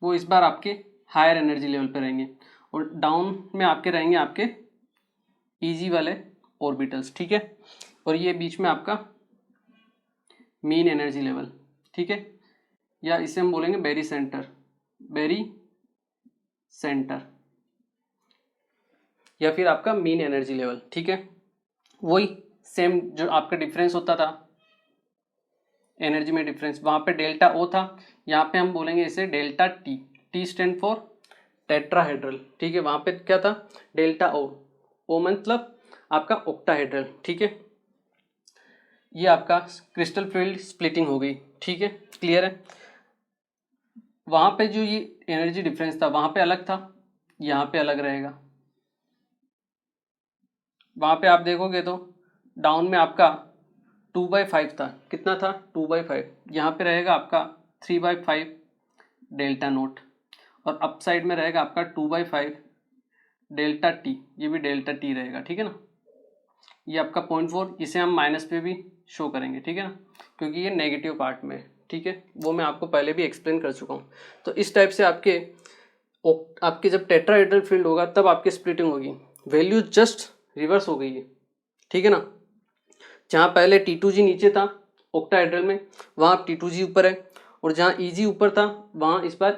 Speaker 1: वो इस बार आपके हायर एनर्जी लेवल पे रहेंगे, और डाउन में आपके रहेंगे आपके EG वाले ऑर्बिटल्स, ठीक है। और ये बीच में आपका मीन एनर्जी लेवल, ठीक है, या इसे हम बोलेंगे बेरी सेंटर, या फिर आपका मीन एनर्जी लेवल, ठीक है। वही सेम जो आपका डिफरेंस होता था, एनर्जी में डिफरेंस, वहाँ पे डेल्टा ओ था, यहाँ पे हम बोलेंगे इसे delta T. T stand for tetrahedral, ठीक है। वहाँ पे क्या था, डेल्टा ओ, ओ मतलब आपका ऑक्टाहेड्रल, ठीक है। ये आपका क्रिस्टल फील्ड स्प्लिटिंग हो गई, ठीक है, क्लियर है। वहाँ पे जो ये एनर्जी डिफरेंस था वहाँ पे अलग था, यहाँ पे अलग रहेगा। वहाँ पे आप देखोगे तो डाउन में आपका 2/5 था, कितना था 2/5, यहाँ पे रहेगा आपका 3/5 डेल्टा नोट, और अप साइड में रहेगा आपका 2/5 डेल्टा टी, ये भी डेल्टा टी रहेगा, ठीक है ना। ये आपका 0.4, इसे हम माइनस पे भी शो करेंगे, ठीक है ना, क्योंकि ये नेगेटिव पार्ट में, ठीक है, वो मैं आपको पहले भी एक्सप्लेन कर चुका हूँ। तो इस टाइप से आपके जब टेट्राहेड्रल फील्ड होगा तब आपकी स्प्लिटिंग होगी, वैल्यू जस्ट रिवर्स हो गई है, ठीक है ना। जहाँ पहले T2G नीचे था ऑक्टाहेड्रल में, वहाँ T2G ऊपर है, और जहाँ EG ऊपर था वहाँ इस बार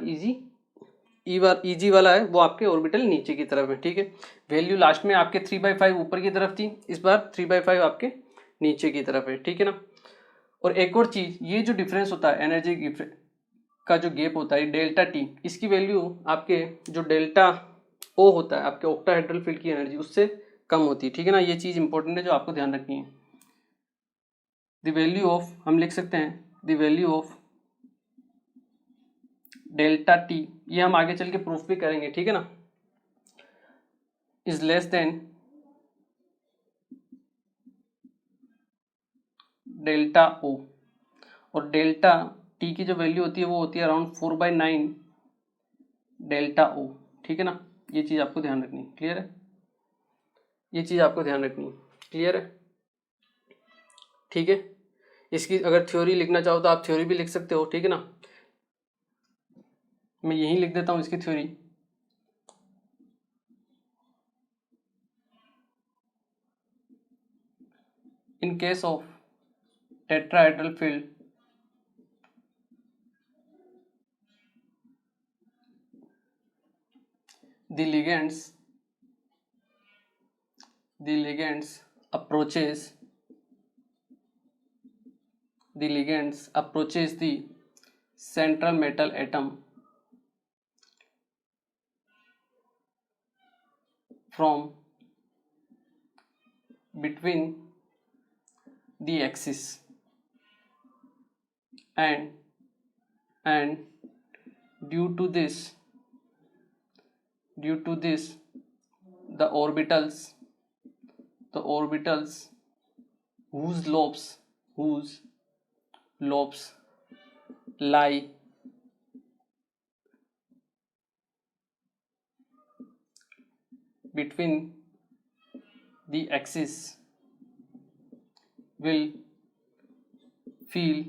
Speaker 1: EG वाला है, वो आपके ऑर्बिटल नीचे की तरफ है, ठीक है। वैल्यू लास्ट में आपके 3/5 ऊपर की तरफ थी, इस बार 3/5 आपके नीचे की तरफ है, ठीक है ना। और एक और चीज़, ये जो डिफरेंस होता है एनर्जी का जो गैप होता है डेल्टा टी, इसकी वैल्यू आपके जो डेल्टा ओ होता है आपके ऑक्टाहेड्रल फील्ड की एनर्जी उससे कम होती है, ठीक है ना। ये चीज़ इंपॉर्टेंट है जो आपको ध्यान रखनी है। द वैल्यू ऑफ, हम लिख सकते हैं the value of delta T, ये हम आगे चल के प्रूफ भी करेंगे, ठीक है ना, इज लेस देन डेल्टा ओ, और डेल्टा टी की जो वैल्यू होती है वो होती है अराउंड 4/9 डेल्टा ओ, ठीक है ना। ये चीज़ आपको ध्यान रखनी है, क्लियर है, ये चीज़ आपको ध्यान रखनी है, क्लियर है, ठीक है। इसकी अगर थ्योरी लिखना चाहो तो आप थ्योरी भी लिख सकते हो, ठीक है ना। मैं यहीं लिख देता हूँ इसकी theory. In case of tetrahedral field, the ligands approaches the central metal atom from between the axis, and due to this the orbitals whose lobes lie between the axis will feel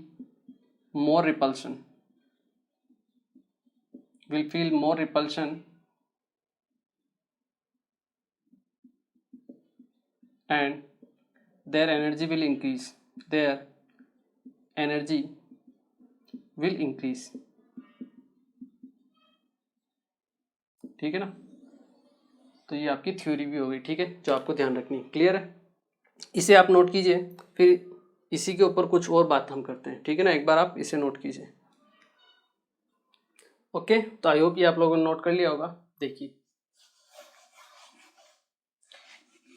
Speaker 1: more repulsion and their energy will increase, ठीक है ना। तो ये आपकी theory भी हो गई, ठीक है, जो आपको ध्यान रखनी है, क्लियर है। इसे आप नोट कीजिए, फिर इसी के ऊपर कुछ और बात हम करते हैं, ठीक है ना। एक बार आप इसे नोट कीजिए, ओके। तो आई होप ये आप लोगों ने नोट कर लिया होगा। देखिए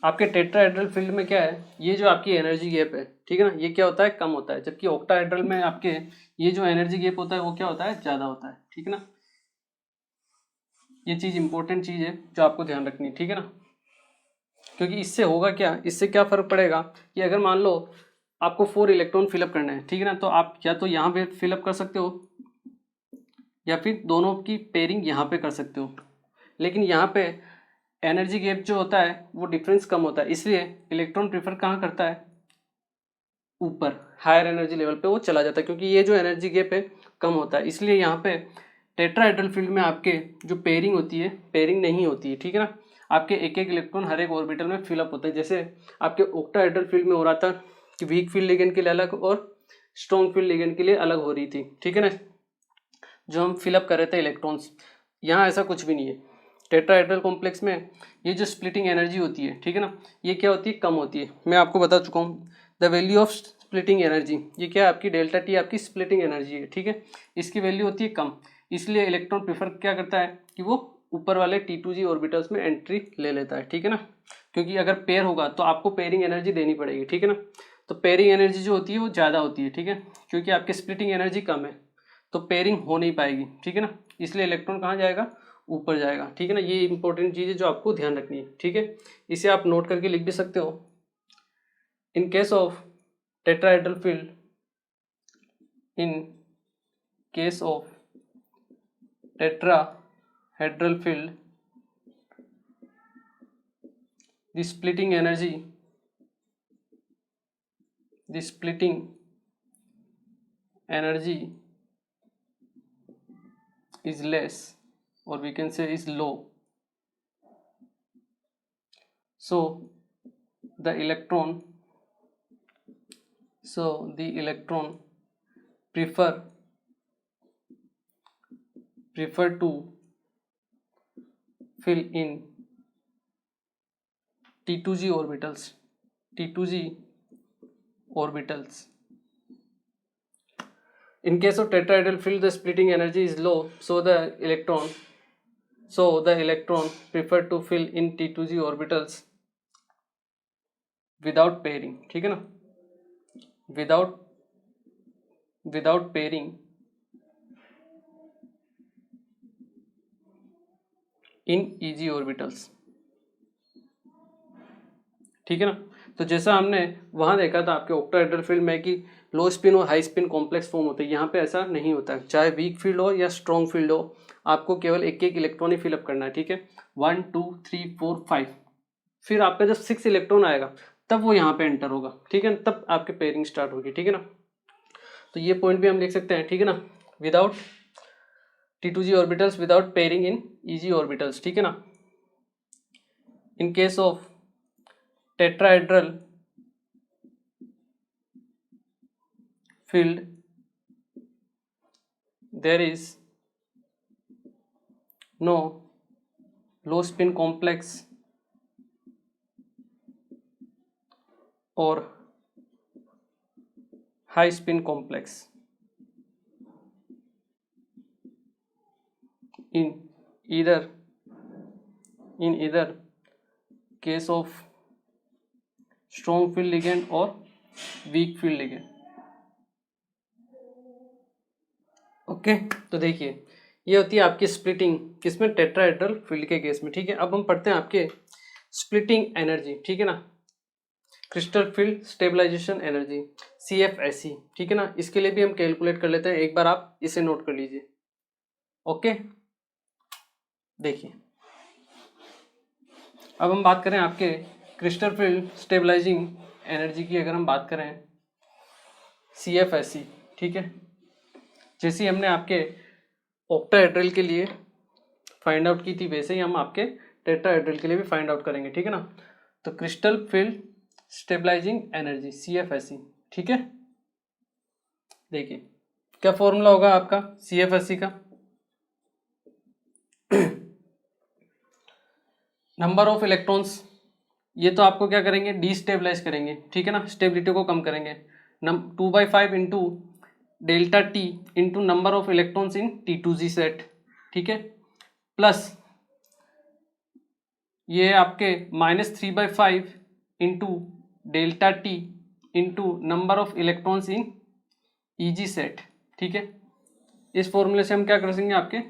Speaker 1: आपके टेट्राहेड्रल फील्ड में क्या है, ये जो आपकी एनर्जी गैप है, ठीक है ना, ये क्या होता है, कम होता है, जबकि ऑक्टाहेड्रल में आपके ये जो एनर्जी गैप होता है वो क्या होता है, ज़्यादा होता है, ठीक है ना। ये चीज़ इंपॉर्टेंट चीज़ है जो आपको ध्यान रखनी है, ठीक है ना। क्योंकि इससे होगा क्या, इससे क्या फ़र्क पड़ेगा कि अगर मान लो आपको 4 इलेक्ट्रॉन फिलअप करना है, ठीक है ना, तो आप या तो यहाँ पे फिलअप कर सकते हो या फिर दोनों की पेयरिंग यहाँ पे कर सकते हो, लेकिन यहाँ पे एनर्जी गैप जो होता है वो डिफरेंस कम होता है, इसलिए इलेक्ट्रॉन प्रेफर कहाँ करता है, ऊपर हायर एनर्जी लेवल पे वो चला जाता है, क्योंकि ये जो एनर्जी गैप है कम होता है, इसलिए यहाँ पे टेट्राहेड्रल फील्ड में आपके जो पेयरिंग होती है, पेयरिंग नहीं होती है, ठीक है ना। आपके एक एक इलेक्ट्रॉन हर एक ऑर्बिटल में फिलअप होते हैं, जैसे आपके ऑक्टाहेड्रल फील्ड में हो रहा था कि वीक फील्ड लिगेंड के लिए अलग और स्ट्रॉन्ग फील्ड लिगेंड के लिए अलग हो रही थी, ठीक है ना, जो हम फिलअप कर रहे थे इलेक्ट्रॉन्स। यहाँ ऐसा कुछ भी नहीं है, टेट्राहेड्रल कॉम्प्लेक्स में ये जो स्प्लिटिंग एनर्जी होती है, ठीक है ना, ये क्या होती है, कम होती है। मैं आपको बता चुका हूँ the value of splitting energy, ये क्या है आपकी डेल्टा टी आपकी स्प्लिटिंग एनर्जी है, ठीक है। इसकी वैल्यू होती है कम, इसलिए इलेक्ट्रॉन प्रेफर क्या करता है कि वो ऊपर वाले T2G ऑर्बिटल्स में एंट्री ले लेता है, ठीक है ना। क्योंकि अगर पेयर होगा तो आपको पेयरिंग एनर्जी देनी पड़ेगी, ठीक है ना। तो पेयरिंग एनर्जी जो होती है वो ज़्यादा होती है, ठीक है, क्योंकि आपकी स्प्लिटिंग एनर्जी कम है तो पेयरिंग हो नहीं पाएगी, ठीक है ना। इसलिए इलेक्ट्रॉन कहाँ जाएगा, ऊपर जाएगा, ठीक है ना। ये इंपॉर्टेंट चीज़ है जो आपको ध्यान रखनी है, ठीक है। इसे आप नोट करके लिख भी सकते हो। इन case of tetrahedral field, in case of tetrahedral field, the splitting energy is less, or we can say is low. So the electron prefer to fill in T2G orbitals. In case of tetrahedral field, the splitting energy is low, so the electron prefer to fill in T2G orbitals without pairing, ठीक है ना, without pairing in EG orbitals, ठीक है ना। तो जैसा हमने वहां देखा था आपके ऑक्टाहेड्रल फील्ड में कि लो स्पिन और हाई स्पिन कॉम्प्लेक्स फॉर्म होते हैं, यहाँ पे ऐसा नहीं होता है। चाहे वीक फील्ड हो या स्ट्रॉन्ग फील्ड हो, आपको केवल एक एक इलेक्ट्रॉन ही फिलअप करना है, ठीक है। 1 2 3 4 5, फिर आपका जब 6 इलेक्ट्रॉन आएगा तब वो यहाँ पे एंटर होगा, ठीक है, तब आपके पेयरिंग स्टार्ट होगी, ठीक है ना। तो ये पॉइंट भी हम लिख सकते हैं, ठीक है ना, without T2G orbitals, without pairing in EG orbitals, ठीक है ना। In case of tetrahedral field, there is no low spin complex or high spin complex in either case of strong field ligand or weak field ligand, okay. तो देखिए ये होती है आपकी splitting किसमें, टेट्राहेड्रल फील्ड के केस में, ठीक है। अब हम पढ़ते हैं आपके स्प्लिटिंग एनर्जी, ठीक है ना, crystal field stabilization energy CFSE, ठीक है ना। इसके लिए भी हम कैलकुलेट कर लेते हैं, एक बार आप इसे नोट कर लीजिए, ओके। देखिए अब हम बात करें आपके क्रिस्टल फील्ड स्टेबलाइजिंग एनर्जी की, अगर हम बात करें CFSE, ठीक है, जैसे हमने आपके ऑक्टाहेड्रल के लिए फाइंड आउट की थी वैसे ही हम आपके टेट्राहेड्रल के लिए भी फाइंड आउट करेंगे, ठीक है ना। तो crystal field stabilizing energy CFSE, ठीक है। देखिए क्या फॉर्मूला होगा आपका CFSE का, नंबर ऑफ इलेक्ट्रॉन्स, ये तो आपको क्या करेंगे, डीस्टेबलाइज करेंगे, ठीक है ना, स्टेबिलिटी को कम करेंगे। 2/5 into delta T into number of electrons in T2G set, ठीक है, प्लस ये आपके -3/5 into delta T into number of electrons in EG set, ठीक है। इस फॉर्मूले से हम क्या कर सकेंगे, आपके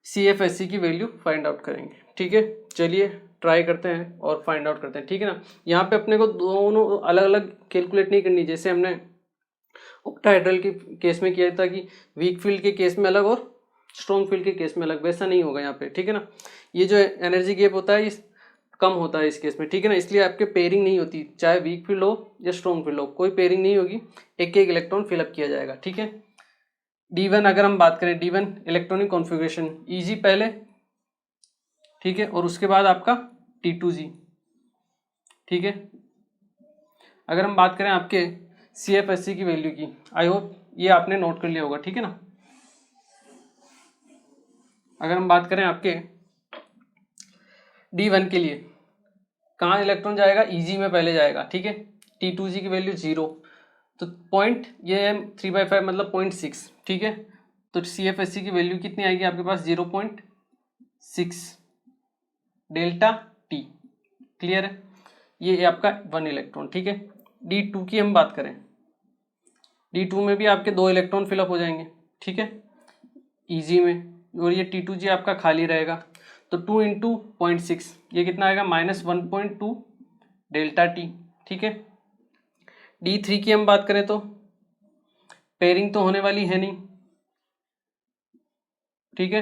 Speaker 1: CFSE की वैल्यू फाइंड आउट करेंगे, ठीक है। चलिए ट्राई करते हैं और फाइंड आउट करते हैं, ठीक है ना। यहाँ पे अपने को दोनों अलग अलग कैलकुलेट नहीं करनी, जैसे हमने ऑक्टाहेड्रल के केस में किया था कि वीक फील्ड के केस में अलग और स्ट्रॉन्ग फील्ड के केस में अलग, वैसा नहीं होगा यहाँ पे, ठीक है ना। ये जो एनर्जी गैप होता है इस कम होता है इस केस में, ठीक है ना, इसलिए आपके पेयरिंग नहीं होती, चाहे वीक फील्ड हो या स्ट्रॉन्ग फील्ड हो, कोई पेयरिंग नहीं होगी, एक एक इलेक्ट्रॉन फिलअप किया जाएगा, ठीक है। D1 अगर हम बात करें, D1 इलेक्ट्रॉनिक कॉन्फ़िगरेशन EG पहले, ठीक है, और उसके बाद आपका T2G, ठीक है। अगर हम बात करें आपके CFSE की वैल्यू की, आई होप ये आपने नोट कर लिया होगा, ठीक है ना। अगर हम बात करें आपके D1 के लिए, कहाँ इलेक्ट्रॉन जाएगा, EG में पहले जाएगा, ठीक है। T2G की वैल्यू 0, तो पॉइंट ये है 3/5 मतलब 0.6, ठीक है। तो CFSC की वैल्यू कितनी आएगी आपके पास 0.6 डेल्टा टी, क्लियर है। ये आपका 1 इलेक्ट्रॉन, ठीक है। D2 की हम बात करें, D2 में भी आपके 2 इलेक्ट्रॉन फिलअप हो जाएंगे, ठीक है, ईजी में, और ये T2G आपका खाली रहेगा। तो 2 इंटू 0.6 ये कितना आएगा -1.2 डेल्टा टी, ठीक है। D3 की हम बात करें तो पेयरिंग तो होने वाली है नहीं, ठीक है,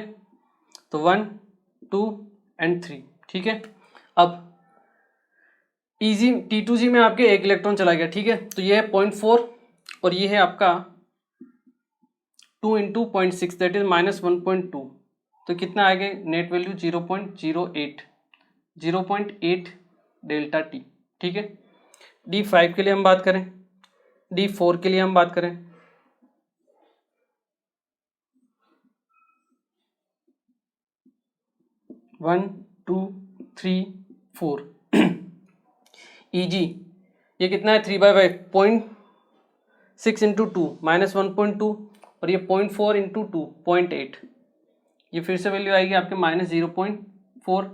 Speaker 1: तो 1 2 एंड 3, ठीक है। अब ईजी T2G में आपके 1 इलेक्ट्रॉन चला गया, ठीक है, तो ये है 0.4 और ये है आपका 2 इंटू 0.6 दैट इज -1.2, तो कितना आएगा नेट वैल्यू 0.08 डेल्टा टी, ठीक है। D5 के लिए हम बात करें, D4 के लिए हम बात करें, one two three four easy ये कितना है 3/5 0.6 इंटू 2 -1.2 और ये 0.4 इंटू 2 0.8, ये फिर से वैल्यू आएगी आपके -0.4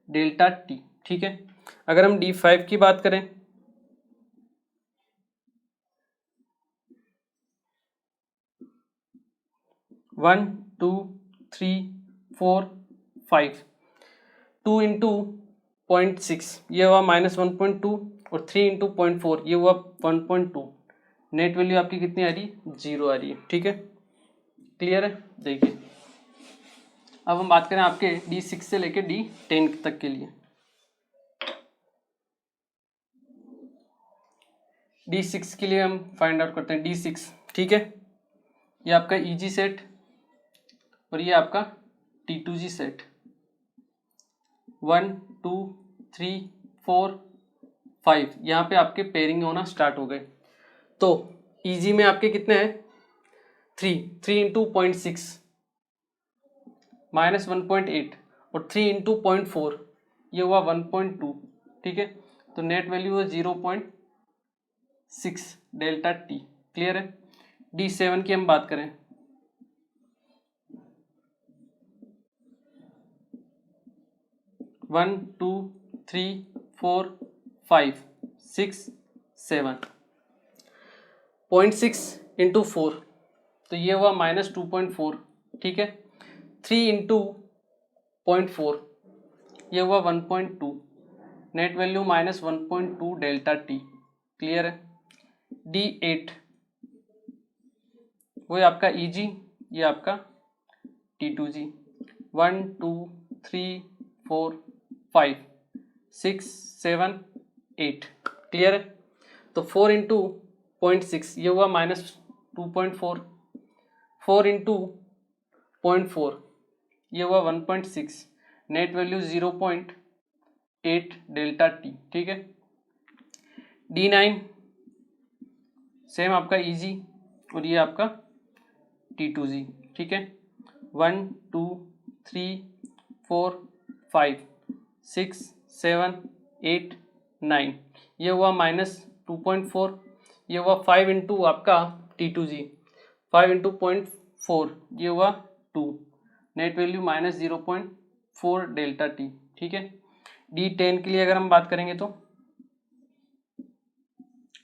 Speaker 1: डेल्टा टी, ठीक है। अगर हम D5 की बात करें, 1 2 3 4 5 2 इंटू 0.6 ये हुआ -1.2 और 3 इंटू 0.4 ये हुआ 1.2, नेट वैल्यू आपकी कितनी आ रही है 0 आ रही है, ठीक है, क्लियर है। देखिए अब हम बात करें आपके D6 से लेके D10 तक के लिए। D6 के लिए हम फाइंड आउट करते हैं D6, ठीक है, ये आपका EG सेट और ये आपका T2G सेट, 1 2 3 4 5 यहाँ पे आपके पेयरिंग होना स्टार्ट हो गए। तो EG में आपके कितने हैं 3 इंटू 0.6 -1.8 और 3 इंटू 0.4 ये हुआ 1.2, ठीक है, तो नेट वैल्यू है 0.6 डेल्टा टी, क्लियर है। D7 की हम बात करें, 1 2 3 4 5 6 7 0.6 इंटू 4 तो ये हुआ -2.4, ठीक है, 3 इंटू 0.4 ये हुआ 1.2, net value -1.2 delta T, clear है। D8 वो है आपका EG, ये आपका T2G, 1 2 3 4 5 6 7 8, क्लियर है। तो 4 इंटू 0.6 ये हुआ -2.4, 4 इंटू 0.4 ये हुआ 1.6, नेट वैल्यू 0.8 डेल्टा टी, ठीक है। D9 सेम आपका EG और ये आपका T2G, ठीक है, 1 2 3 4 5 6 7 8 9 ये हुआ -2.4, ये हुआ 5 इंटू आपका T2G, 5 इंटू 0.4 ये हुआ 2, नेट वैल्यू -0.4 डेल्टा टी, ठीक है। D10 के लिए अगर हम बात करेंगे तो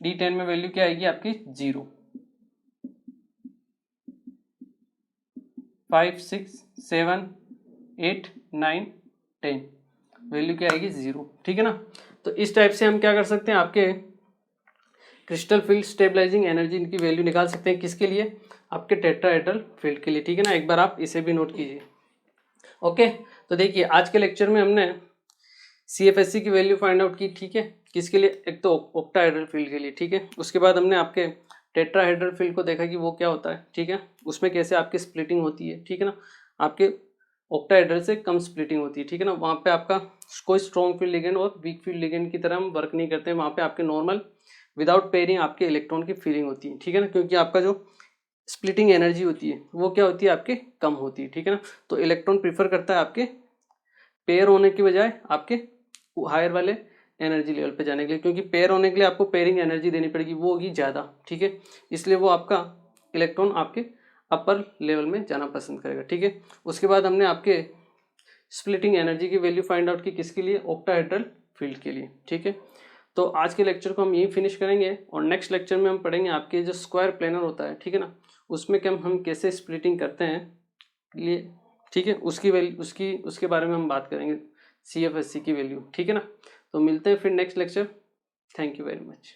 Speaker 1: D10 में वैल्यू क्या आएगी आपकी 0, 5 6 7 8 9 10 वैल्यू क्या आएगी 0, ठीक है ना। तो इस टाइप से हम क्या कर सकते हैं आपके क्रिस्टल फील्ड स्टेबलाइजिंग एनर्जी इनकी वैल्यू निकाल सकते हैं, किसके लिए आपके टेट्राहेड्रल फील्ड के लिए, ठीक है ना। एक बार आप इसे भी नोट कीजिए। ओके, तो देखिए आज के लेक्चर में हमने CFSC की वैल्यू फाइंड आउट की, ठीक है, किसके लिए, एक तो ऑक्टाहेड्रल फील्ड के लिए, ठीक है। उसके बाद हमने आपके टेट्राहेड्रल फील्ड को देखा कि वो क्या होता है, ठीक है, उसमें कैसे आपकी स्प्लिटिंग होती है, ठीक है ना, आपके ऑक्टाहेड्रल से कम स्प्लिटिंग होती है, ठीक है ना। वहाँ पे आपका कोई स्ट्रॉन्ग फील्ड लिगेंड और वीक फील्ड लिगेंड की तरह हम वर्क नहीं करते हैं, वहाँ पे आपके नॉर्मल विदाउट पेयरिंग आपके इलेक्ट्रॉन की फीलिंग होती है, ठीक है ना, क्योंकि आपका जो स्प्लिटिंग एनर्जी होती है वो क्या होती है आपके कम होती है, ठीक है ना। तो इलेक्ट्रॉन प्रीफर करता है आपके पेयर होने की बजाय आपके हायर वाले एनर्जी लेवल पे जाने के लिए, क्योंकि पेयर होने के लिए आपको पेयरिंग एनर्जी देनी पड़ेगी, वो होगी ज़्यादा, ठीक है। इसलिए वो आपका इलेक्ट्रॉन आपके अपर लेवल में जाना पसंद करेगा, ठीक है। उसके बाद हमने आपके स्प्लिटिंग एनर्जी की वैल्यू फाइंड आउट की, किसके लिए, ऑक्टाहेड्रल फील्ड के लिए, ठीक है। तो आज के लेक्चर को हम यही फिनिश करेंगे और नेक्स्ट लेक्चर में हम पढ़ेंगे आपके जो स्क्वायर प्लेनर होता है, ठीक है ना, उसमें क्या हम कैसे स्प्लिटिंग करते हैं ये, ठीक है, उसकी वैल्यू उसके बारे में हम बात करेंगे, CFSC की वैल्यू, ठीक है ना। तो मिलते हैं फिर next lecture. Thank you very much.